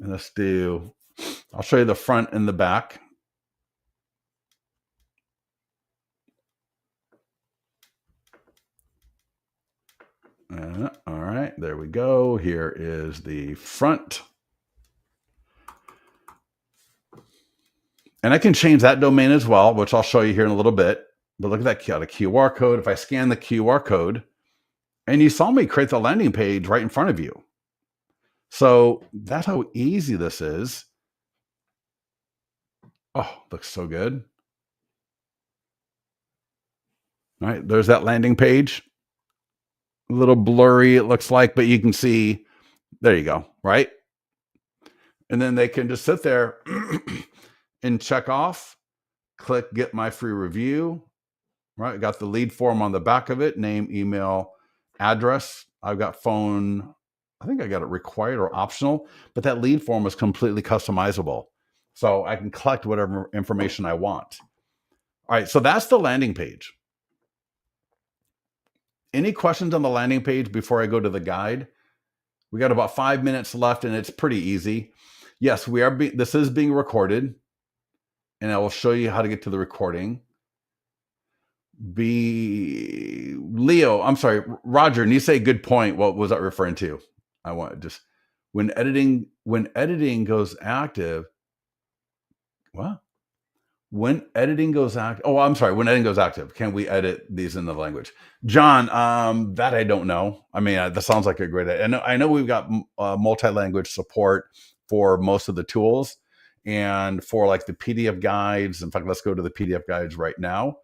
And I'll show you the front and the back. All right, there we go. Here is the front. And I can change that domain as well, which I'll show you here in a little bit. But look at that, got a QR code. If I scan the QR code, and you saw me create the landing page right in front of you. So that's how easy this is. Oh, looks so good. All right, there's that landing page. A little blurry, it looks like, but you can see, there you go, right? And then they can just sit there and check off, click get my free review, right? Got the lead form on the back of it, name, email, address. I've got phone. I think I got it required or optional, but that lead form is completely customizable. So I can collect whatever information I want. All right, so that's the landing page. Any questions on the landing page before I go to the guide? We got about 5 minutes left, and it's pretty easy. Yes, this is being recorded, and I will show you how to get to the recording. Leo, I'm sorry, Roger, and you say good point. What was that referring to? I want just when editing goes active. What? When editing goes active. Oh, I'm sorry. When editing goes active, can we edit these in the language? John, that I don't know. I mean, that sounds like a great idea. I know we've got multi-language support for most of the tools, and for like the PDF guides. In fact, let's go to the PDF guides right now.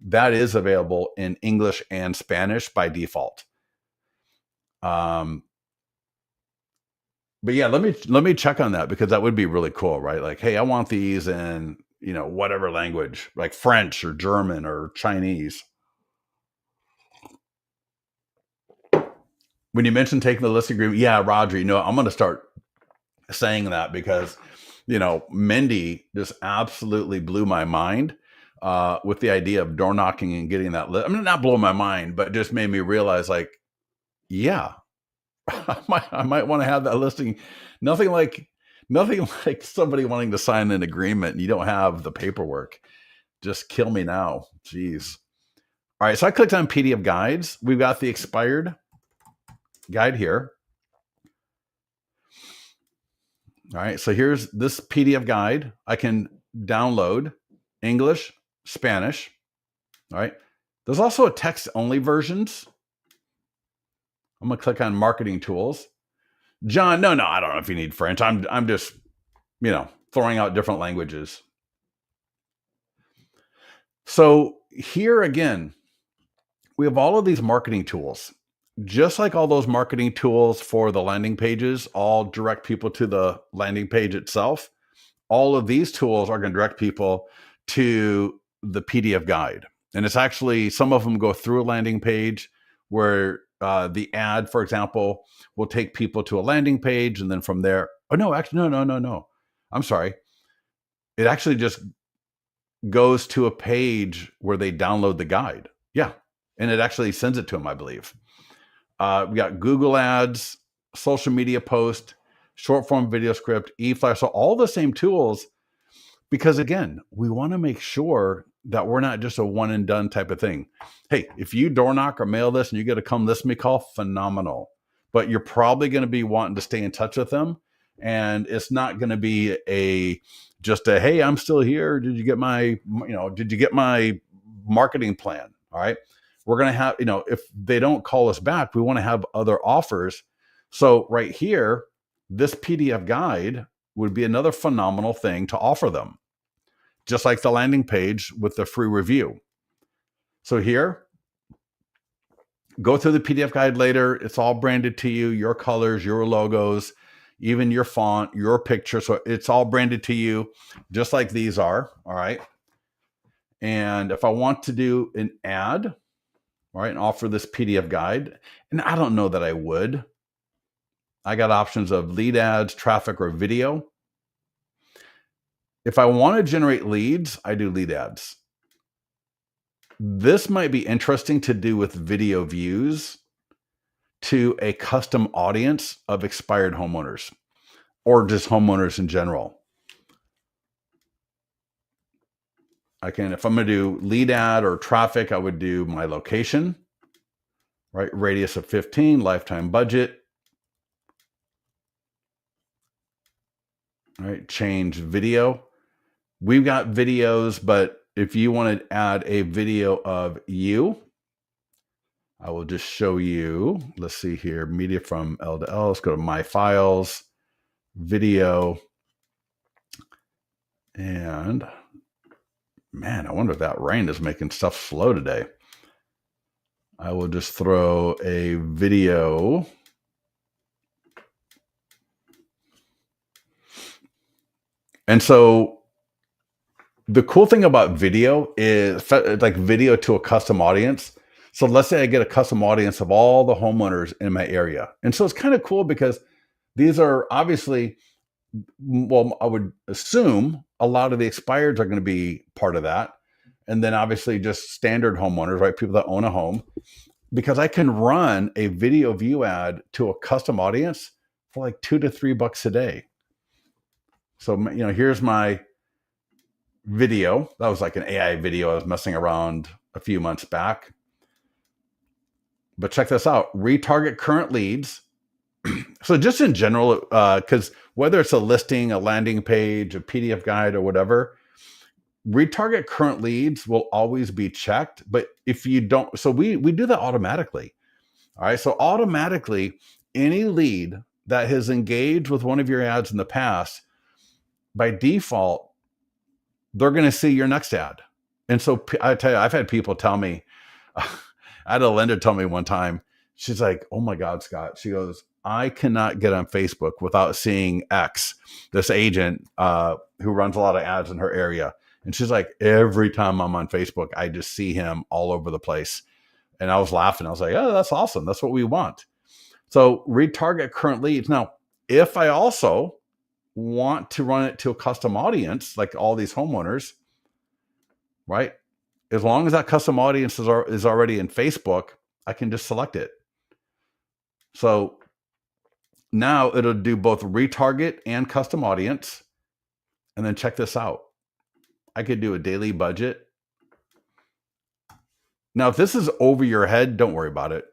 That is available in English and Spanish by default. But yeah, let me check on that, because that would be really cool, right? Like, hey, I want these in, whatever language, like French or German or Chinese. When you mentioned taking the listing agreement, yeah, Roger, I'm going to start saying that, because, Mindy just absolutely blew my mind with the idea of door knocking and getting that list. I mean, not blowing my mind, but just made me realize, like, yeah, I might want to have that listing. Nothing like somebody wanting to sign an agreement and you don't have the paperwork. Just kill me now. Jeez. All right. So I clicked on PDF guides. We've got the expired guide here. All right. So here's this PDF guide. I can download English, Spanish. All right. There's also a text only versions. I'm going to click on marketing tools. John, no, I don't know if you need French. I'm just, throwing out different languages. So here again, we have all of these marketing tools. Just like all those marketing tools for the landing pages, all direct people to the landing page itself. All of these tools are going to direct people to the PDF guide. And it's actually, some of them go through a landing page where the ad, for example, will take people to a landing page. And then from there, no. I'm sorry. It actually just goes to a page where they download the guide. Yeah. And it actually sends it to them, I believe. We got Google ads, social media post, short form video script, e-flash. So all the same tools, because again, we want to make sure that we're not just a one and done type of thing. Hey, if you door knock or mail this and you get a come list me call, phenomenal. But you're probably going to be wanting to stay in touch with them. And it's not going to be just a, hey, I'm still here. Did you get my marketing plan? All right. We're going to have, if they don't call us back, we want to have other offers. So right here, this PDF guide would be another phenomenal thing to offer them, just like the landing page with the free review. So here, go through the PDF guide later. It's all branded to you, your colors, your logos, even your font, your picture. So it's all branded to you, just like these are. All right. And if I want to do an ad, all right, and offer this PDF guide, and I don't know that I would. I got options of lead ads, traffic, or video. If I want to generate leads, I do lead ads. This might be interesting to do with video views to a custom audience of expired homeowners or just homeowners in general. If I'm going to do lead ad or traffic, I would do my location, right? Radius of 15, lifetime budget. All right, change video. We've got videos, but if you want to add a video of you, I will just show you. Let's see here, media from L to L. Let's go to my files, video. And man, I wonder if that rain is making stuff slow today. I will just throw a video. And so the cool thing about video is like video to a custom audience. So let's say I get a custom audience of all the homeowners in my area. And so it's kind of cool because these are obviously, well, I would assume a lot of the expireds are going to be part of that. And then obviously just standard homeowners, right? People that own a home. because I can run a video view ad to a custom audience for like $2 to $3 a day. So, here's my video. That was like an AI video I was messing around a few months back. But check this out. Retarget current leads. So just in general, because whether it's a listing, a landing page, a PDF guide, or whatever, retarget current leads will always be checked. But if you don't, so we do that automatically. All right. So automatically, any lead that has engaged with one of your ads in the past, by default, they're going to see your next ad. And so I tell you, I've had people tell me, I had a lender tell me one time, she's like, oh my God, Scott. She goes, I cannot get on Facebook without seeing X, this agent who runs a lot of ads in her area. And she's like, every time I'm on Facebook, I just see him all over the place. And I was laughing. I was like, oh, that's awesome. That's what we want. So retarget current leads. Now, if I also want to run it to a custom audience, like all these homeowners, right? As long as that custom audience is already in Facebook, I can just select it. So now it'll do both retarget and custom audience. And then check this out. I could do a daily budget. Now, if this is over your head, don't worry about it.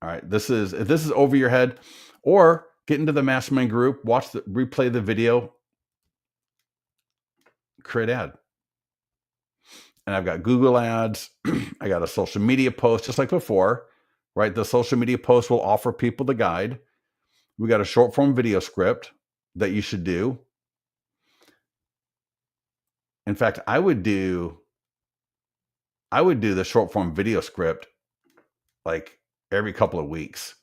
All right. If this is over your head, or get into the mastermind group, replay the video, create ad. And I've got Google ads. I got a social media post just like before, right? The social media post will offer people the guide. We got a short form video script that you should do. In fact, I would do the short form video script like every couple of weeks.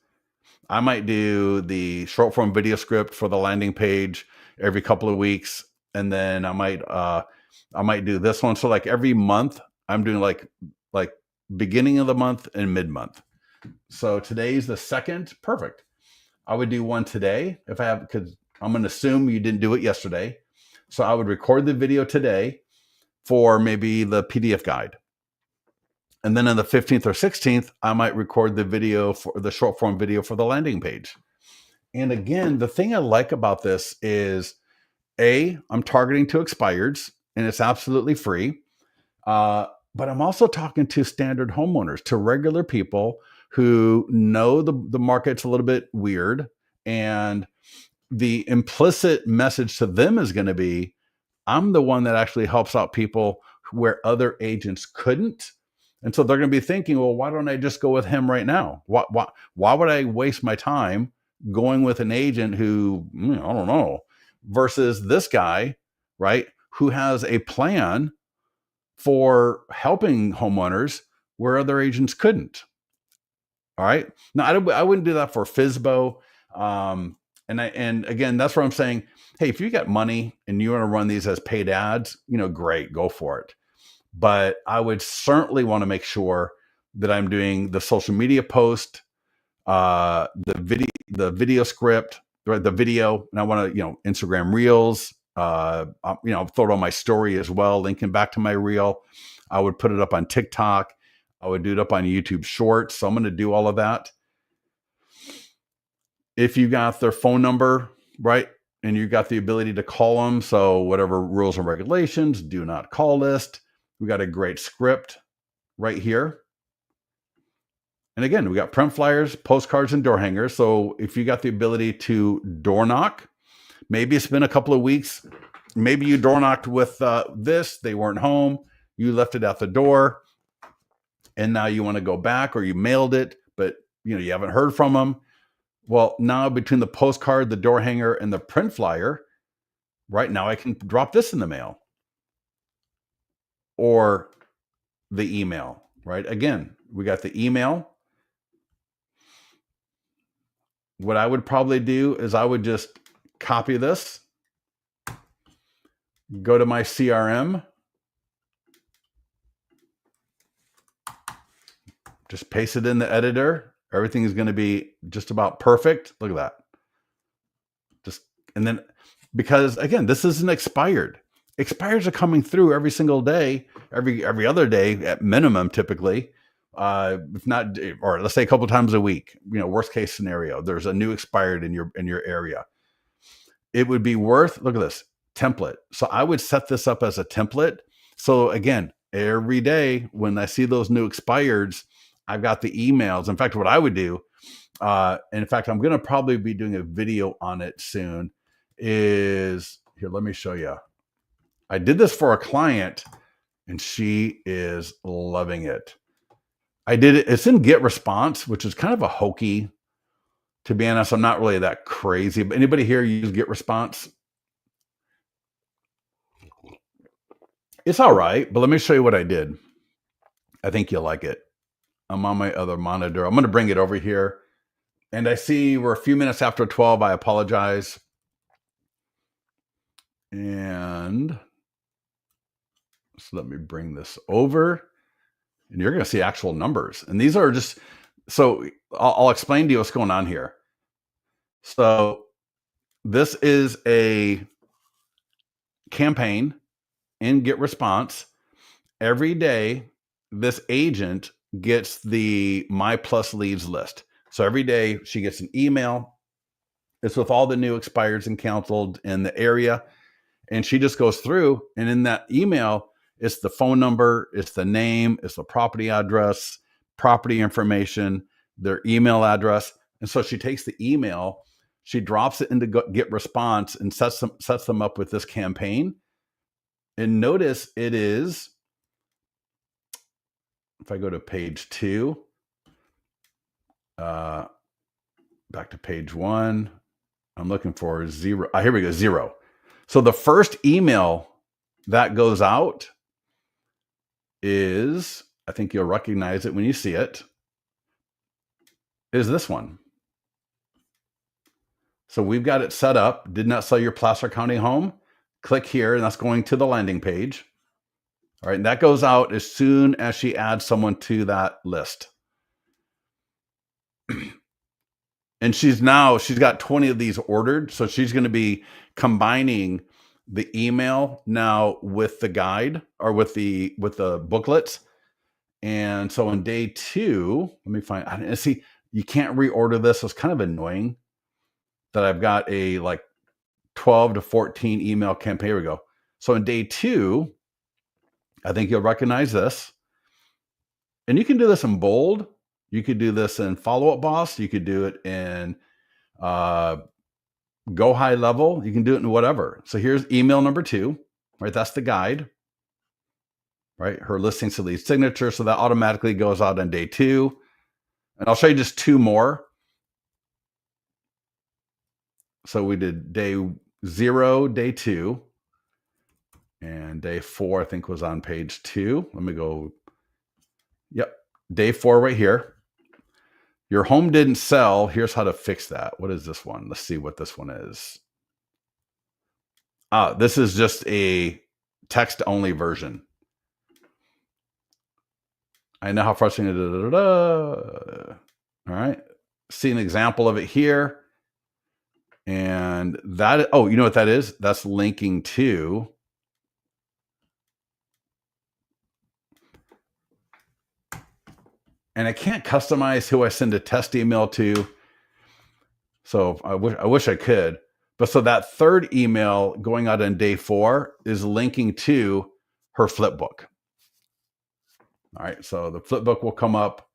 I might do the short form video script for the landing page every couple of weeks. And then I might do this one. So like every month I'm doing like beginning of the month and mid-month. So today's the 2nd. Perfect. I would do one today because I'm going to assume you didn't do it yesterday. So I would record the video today for maybe the PDF guide. And then on the 15th or 16th, I might record the video for the short form video for the landing page. And again, the thing I like about this is I'm targeting to expireds and it's absolutely free. But I'm also talking to standard homeowners, to regular people who know the market's a little bit weird. And the implicit message to them is going to be, I'm the one that actually helps out people where other agents couldn't. And so they're going to be thinking, well, why don't I just go with him right now? Why would I waste my time going with an agent who, I don't know, versus this guy, right, who has a plan for helping homeowners where other agents couldn't. All right. Now, I wouldn't do that for FSBO. And again, that's where I'm saying, hey, if you got money and you want to run these as paid ads, great, go for it. But I would certainly want to make sure that I'm doing the social media post, the video script, right, the video, and I want to, Instagram Reels, throw it on my story as well, linking back to my reel. I would put it up on TikTok. I would do it up on YouTube Shorts. So I'm going to do all of that. If you got their phone number, right, and you got the ability to call them, so whatever rules and regulations, do not call list. We got a great script right here. And again, we got print flyers, postcards, and door hangers. So if you got the ability to door knock, maybe it's been a couple of weeks. Maybe you door knocked with this. They weren't home. You left it at the door. And now you want to go back, or you mailed it, but you haven't heard from them. Well, now between the postcard, the door hanger, and the print flyer, right now I can drop this in the mail. Or the email, right? Again, we got the email. What I would probably do is I would just copy this, go to my CRM, just paste it in the editor. Everything is going to be just about perfect. Look at that. And then, because again, this isn't expired. Expires are coming through every single day, every other day at minimum, typically. if not, or let's say a couple times a week, worst case scenario, there's a new expired in your area. It would be worth, look at this template. So I would set this up as a template. So again, every day when I see those new expireds, I've got the emails. In fact, what I would do, and in fact, I'm going to probably be doing a video on it soon, is here, let me show you. I did this for a client and she is loving it. I did it. It's in Get Response, which is kind of a hokey. To be honest, I'm not really that crazy. But anybody here use Get Response? It's all right, but let me show you what I did. I think you'll like it. I'm on my other monitor. I'm going to bring it over here. And I see we're a few minutes after 12. I apologize. And so let me bring this over. And you're going to see actual numbers. And these are just, so I'll explain to you what's going on here. So this is a campaign in Get Response. Every day, this agent gets the My Plus Leads list. So every day she gets an email. It's with all the new expireds and canceled in the area. And she just goes through, and in that email, it's the phone number, it's the name, it's the property address, property information, their email address. And so she takes the email, she drops it into Get Response and sets them up with this campaign. And notice it is, if I go to page 2, back to page 1, I'm looking for 0. Here we go, 0. So the first email that goes out is, I think you'll recognize it when you see it, is this one. So we've got it set up. Did not sell your Placer County home? Click here, and that's going to the landing page. All right, and that goes out as soon as she adds someone to that list. And she's got 20 of these ordered. So she's going to be combining the email now with the guide, or with the booklets. And so on day 2, let me find, see, you can't reorder this. So it's kind of annoying that I've got a like 12 to 14 email campaign. Here we go. So in day 2, I think you'll recognize this. And you can do this in bold. You could do this in Follow Up Boss. You could do it in Go High Level. You can do it in whatever. So here's email number 2, right? That's the guide, right? Her listing to lead signature. So that automatically goes out on day 2. And I'll show you just 2 more. So we did day 0, day 2, and day 4, I think, was on page 2. Let me go. Yep. Day 4 right here. Your home didn't sell. Here's how to fix that. What is this one? Let's see what this one is. This is just a text-only version. I know how frustrating it is. All right. See an example of it here. And that, oh, you know what that is? That's linking to and I can't customize who I send a test email to. So I wish I could. But so that third email going out on day 4 is linking to her flip book. All right, so the flip book will come up.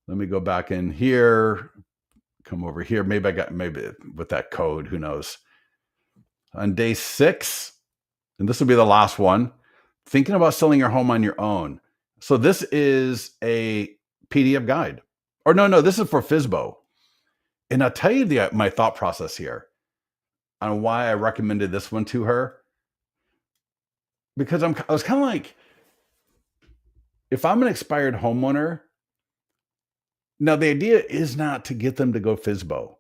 Let me go back in here, come over here. Maybe with that code, who knows? On day 6, and this will be the last one, thinking about selling your home on your own. So this is a PDF guide. Or no, this is for FSBO. And I'll tell you my thought process here on why I recommended this one to her. Because I was kind of like, if I'm an expired homeowner, now the idea is not to get them to go FSBO,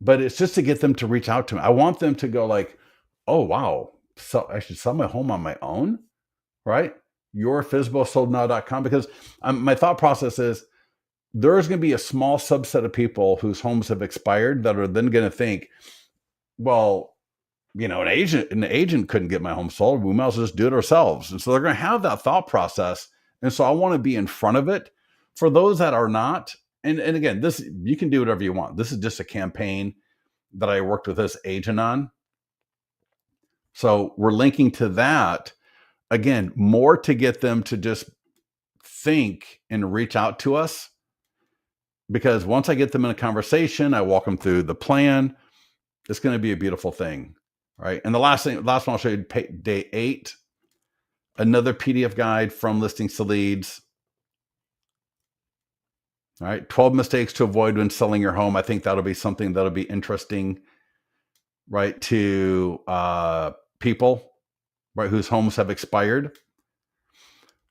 but it's just to get them to reach out to me. I want them to go like, oh, wow, so I should sell my home on my own, right? YourFSBOsoldnow.com, because my thought process is there's going to be a small subset of people whose homes have expired that are then going to think, well, an agent couldn't get my home sold. We might as well just do it ourselves. And so they're going to have that thought process. And so I want to be in front of it for those that are not, and again, this, you can do whatever you want. This is just a campaign that I worked with this agent on. So we're linking to that. Again, more to get them to just think and reach out to us. Because once I get them in a conversation, I walk them through the plan. It's going to be a beautiful thing, right? And the last one I'll show you, day 8, another PDF guide from listings to leads. All right, 12 mistakes to avoid when selling your home. I think that'll be something that'll be interesting, right, to people, right, whose homes have expired.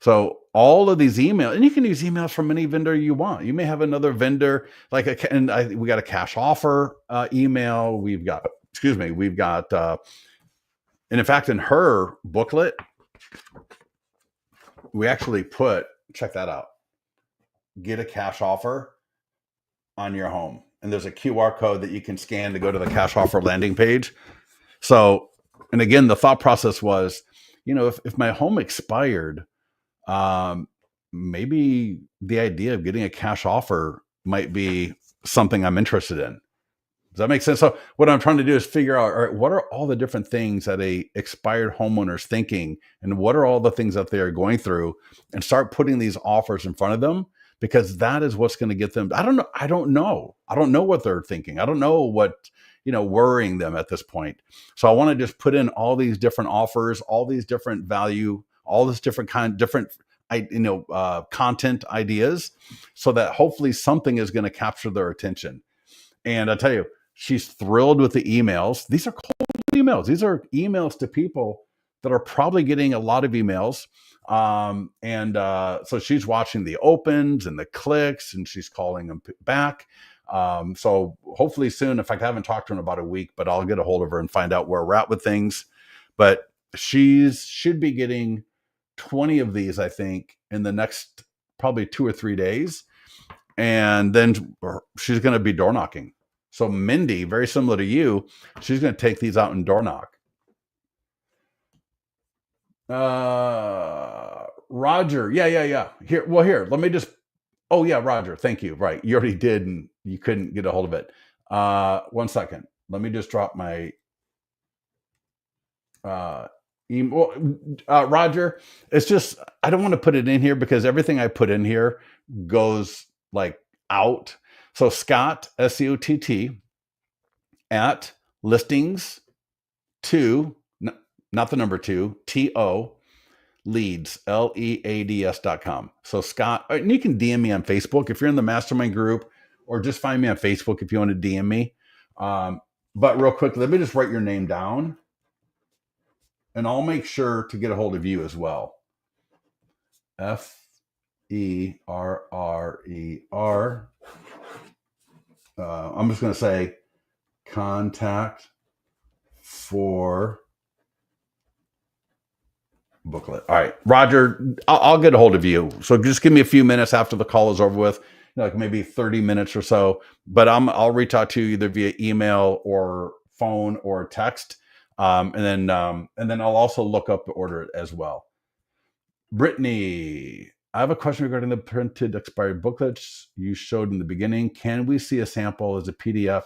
So all of these emails, and you can use emails from any vendor you want. You may have another vendor, we got a cash offer email. We've got, and in fact, in her booklet, we actually put, check that out, get a cash offer on your home. And there's a QR code that you can scan to go to the cash offer landing page. So, and again, the thought process was, if my home expired, maybe the idea of getting a cash offer might be something I'm interested in. Does that make sense? So what I'm trying to do is figure out, all right, what are all the different things that a expired homeowner's thinking, and what are all the things that they are going through, and start putting these offers in front of them, because that is what's going to get them. I don't know what they're thinking. I don't know what, worrying them at this point. So I want to just put in all these different offers, all these different value, all this different content ideas, so that hopefully something is going to capture their attention. And I tell you, she's thrilled with the emails. These are cold emails. These are emails to people that are probably getting a lot of emails. So she's watching the opens and the clicks, and she's calling them back. So hopefully soon, in fact, I haven't talked to her in about a week, but I'll get a hold of her and find out where we're at with things. But should be getting 20 of these, I think, in the next probably 2 or 3 days. And then she's going to be door knocking. So Mindy, very similar to you, she's going to take these out and door knock. Roger. Yeah. Here, let me just, Roger. Thank you. Right. You already did, and you couldn't get a hold of it. 1 second. Let me just drop my, Roger, it's just, I don't want to put it in here because everything I put in here goes out. So Scott, SCOTT, at listings to, not the number 2, TO, leads, LEADS.com. So Scott, and you can DM me on Facebook if you're in the mastermind group, or just find me on Facebook if you want to DM me. But real quick, let me just write your name down, and I'll make sure to get a hold of you as well. FERRER. I'm just going to say contact for booklet. All right, Roger, I'll get a hold of you. So just give me a few minutes after the call is over with, maybe 30 minutes or so. But I'll reach out to you either via email or phone or text. And then I'll also look up the order as well. Brittany, I have a question regarding the printed expired booklets you showed in the beginning. Can we see a sample as a PDF?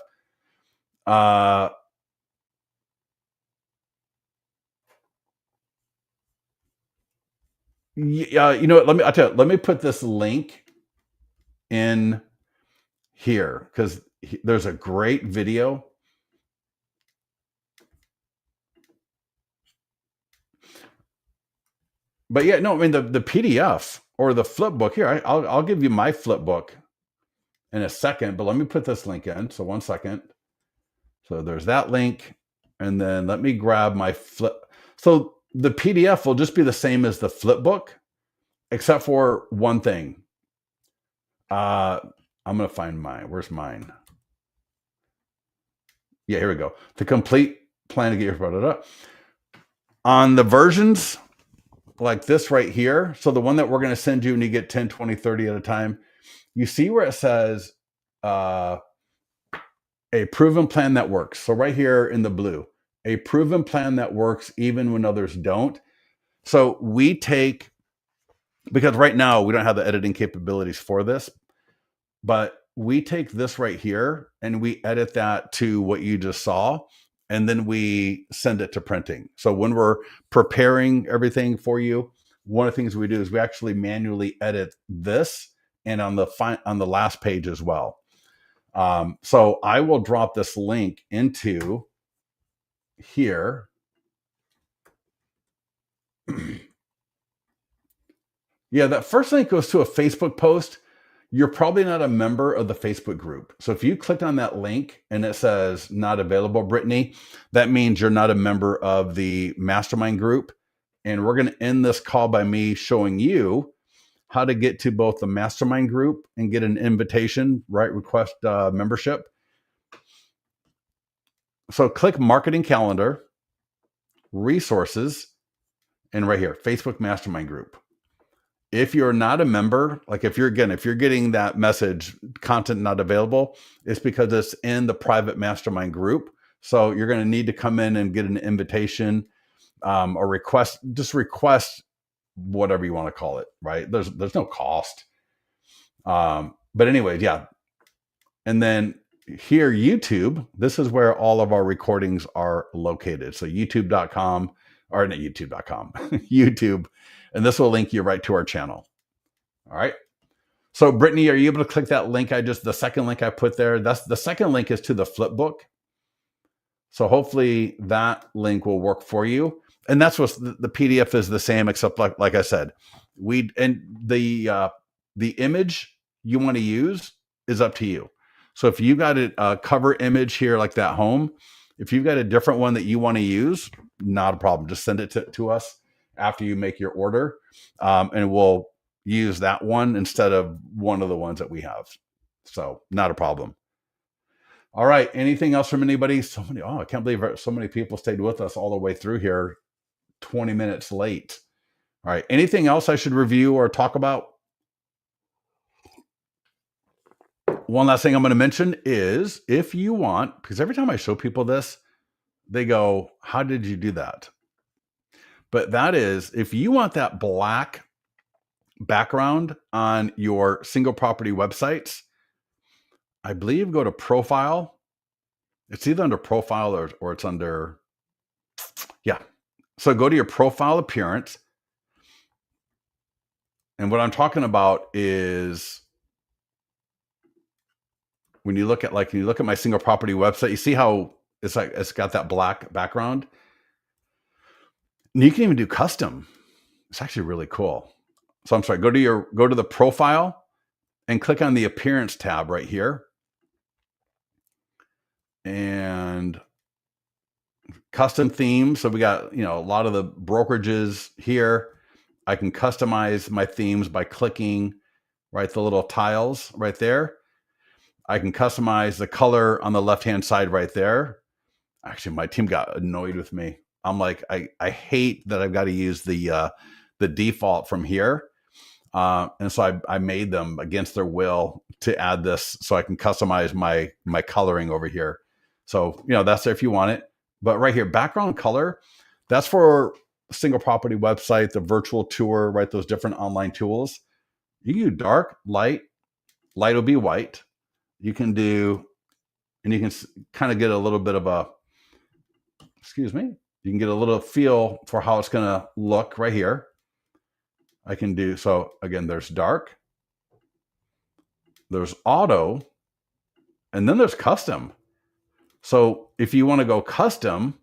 Let me put this link in here, because there's a great video. But yeah, no, I mean the PDF or the flip book here. I'll give you my flip book in a second, but let me put this link in. So 1 second. So there's that link, and then let me grab my flip. So the PDF will just be the same as the flip book, except for one thing. I'm gonna find mine. Where's mine? Yeah, here we go. The complete plan to get your product up. On the versions like this right here, so the one that we're going to send you, and you get 10, 20, 30 at a time, you see where it says a proven plan that works. So right here in the blue, a proven plan that works even when others don't. So we take because right now we don't have the editing capabilities for this, but we take this right here and we edit that to what you just saw, and then we send it to printing. So when we're preparing everything for you, one of the things we do is we actually manually edit this and on the last page as well. So I will drop this link into here. Yeah, that first link goes to a Facebook post. You're probably not a member of the Facebook group. So if you click on that link and it says not available, Brittany, that means you're not a member of the mastermind group. And we're going to end this call by me showing you how to get to both the mastermind group and get an invitation, right? Request membership. So click marketing calendar, resources, and right here, Facebook mastermind group. If you're not a member, like if you're getting that message, content not available, it's because it's in the private mastermind group. So you're going to need to come in and get an invitation or request whatever you want to call it, right? There's no cost. But anyways, yeah. And then here, YouTube, this is where all of our recordings are located. So youtube.com, or not youtube.com, YouTube. And this will link you right to our channel. All right. So Brittany, are you able to click that link? The second link I put there, that's the second link is to the flip book. So hopefully that link will work for you. And that's what the PDF is the same, except like I said, the image you want to use is up to you. So if you got a cover image here, like that home, if you've got a different one that you want to use, not a problem. Just send it to us after you make your order, and we'll use that one instead of one of the ones that we have. So not a problem. All right. Anything else from anybody? I can't believe so many people stayed with us all the way through here, 20 minutes late. All right. Anything else I should review or talk about? One last thing I'm going to mention is if you want, because every time I show people this, they go, how did you do that? But that is, if you want that black background on your single property websites, I believe go to profile. It's either under profile or it's under, yeah. So go to your profile appearance. And what I'm talking about is when you look at my single property website, you see how it's got that black background. And you can even do custom. It's actually really cool. So I'm sorry, go to the profile and click on the appearance tab right here. And custom themes. So we got, a lot of the brokerages here. I can customize my themes by clicking the little tiles right there. I can customize the color on the left-hand side right there. Actually, my team got annoyed with me. I'm like, I hate that I've got to use the default from here. And so I made them against their will to add this so I can customize my coloring over here. So, that's there if you want it. But right here, background color, that's for a single property website, the virtual tour, right? Those different online tools. You can do dark, light will be white. You can kind of get a little bit of you can get a little feel for how it's going to look right here. I can do, so again, there's dark, there's auto, and then there's custom. So if you want to go custom,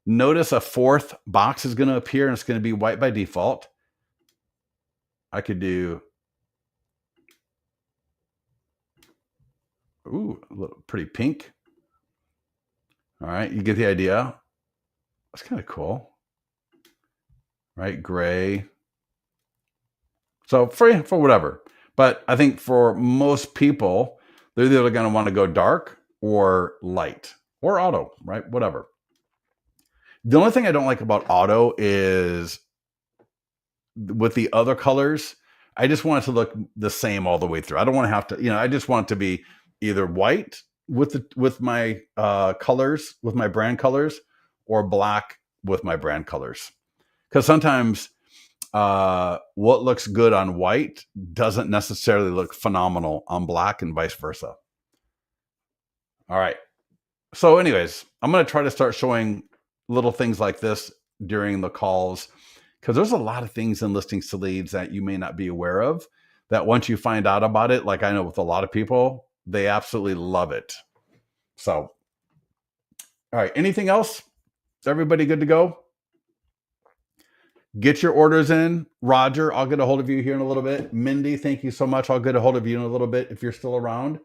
notice a fourth box is going to appear and it's going to be white by default. I could do, a little pretty pink. All right, you get the idea. That's kind of cool. Right, gray. So for whatever. But I think for most people, they're either going to want to go dark or light or auto, right? Whatever. The only thing I don't like about auto is with the other colors, I just want it to look the same all the way through. I don't want to have to, I just want it to be either white with my colors, with my brand colors, or black with my brand colors. Because sometimes what looks good on white doesn't necessarily look phenomenal on black, and vice versa. All right. So anyways, I'm going to try to start showing little things like this during the calls, because there's a lot of things in listings to leads that you may not be aware of, that once you find out about it, like I know with a lot of people, they absolutely love it. So, all right. Anything else? Is everybody good to go? Get your orders in. Roger, I'll get a hold of you here in a little bit. Mindy, thank you so much. I'll get a hold of you in a little bit if you're still around.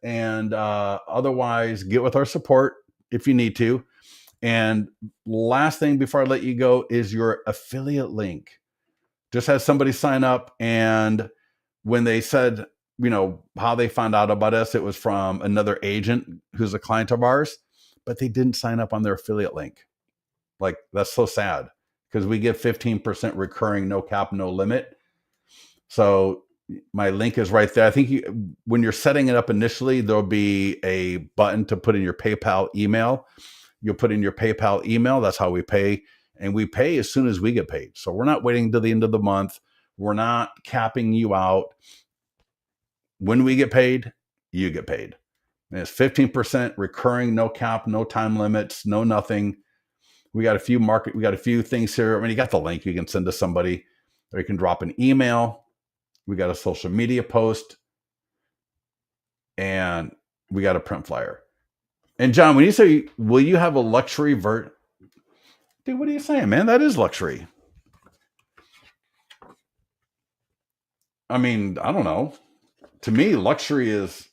And otherwise, get with our support if you need to. And last thing before I let you go is your affiliate link. Just had somebody sign up, and when they said, how they found out about us, it was from another agent who's a client of ours, but they didn't sign up on their affiliate link. Like, that's so sad, because we give 15% recurring, no cap, no limit. So my link is right there. I think when you're setting it up initially, there'll be a button to put in your PayPal email. You'll put in your PayPal email. That's how we pay. And we pay as soon as we get paid. So we're not waiting till the end of the month. We're not capping you out. When we get paid, you get paid. And it's 15% recurring, no cap, no time limits, no nothing. We got a few things here. I mean, you got the link you can send to somebody, or you can drop an email. We got a social media post, and we got a print flyer. And John, when you say, will you have a luxury dude, what are you saying, man? That is luxury. I mean, I don't know. To me, luxury is,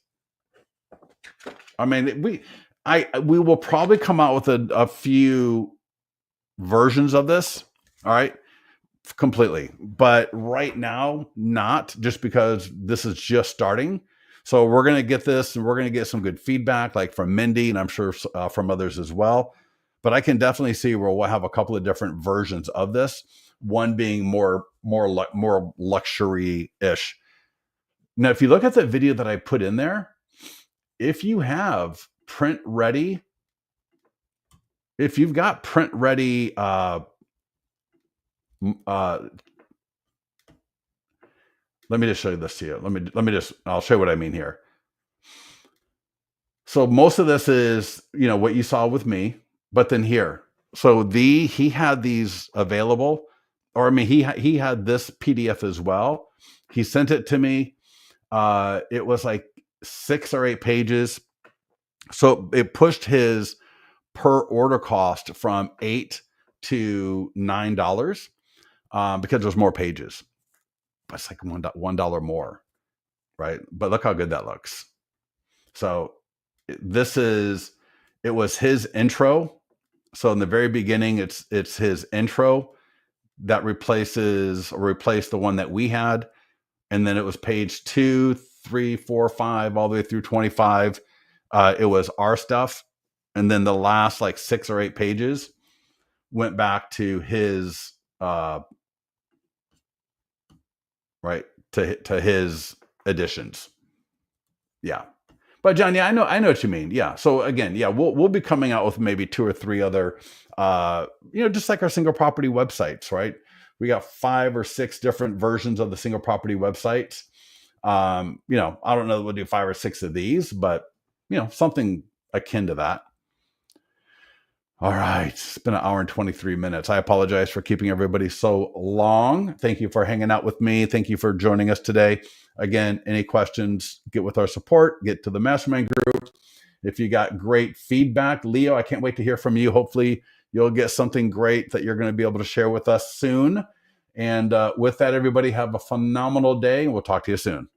I mean, we will probably come out with a few versions of this. All right. Completely. But right now, not, just because this is just starting. So we're going to get this, and we're going to get some good feedback, like from Mindy, and I'm sure from others as well. But I can definitely see where we'll have a couple of different versions of this. One being more luxury-ish. Now, if you look at the video that I put in there, if you have print ready, if you've got print ready, let me just show you this to you. I'll show you what I mean here. So most of this is, what you saw with me, but then here. So he had these available, or I mean, he had this PDF as well. He sent it to me. It was like 6 or 8 pages. So it pushed his per order cost from $8 to $9, because there's more pages. But it's like $1 more, right? But look how good that looks. So it was his intro. So in the very beginning, it's his intro that replaced the one that we had. And then it was page 2, 3, 4, 5, all the way through 25. It was our stuff. And then the last like 6 or 8 pages went back to his, right, to his additions. Yeah. But John, yeah, I know what you mean. Yeah. So again, yeah, we'll be coming out with maybe 2 or 3 other, just like our single property websites, right? We got 5 or 6 different versions of the single property websites. I don't know that we'll do 5 or 6 of these, but something akin to that. All right. It's been 1 hour and 23 minutes. I apologize for keeping everybody so long. Thank you for hanging out with me. Thank you for joining us today. Again, any questions, get with our support, get to the mastermind group. If you got great feedback, Leo, I can't wait to hear from you. Hopefully you'll get something great that you're going to be able to share with us soon. And with that, everybody have a phenomenal day, and we'll talk to you soon.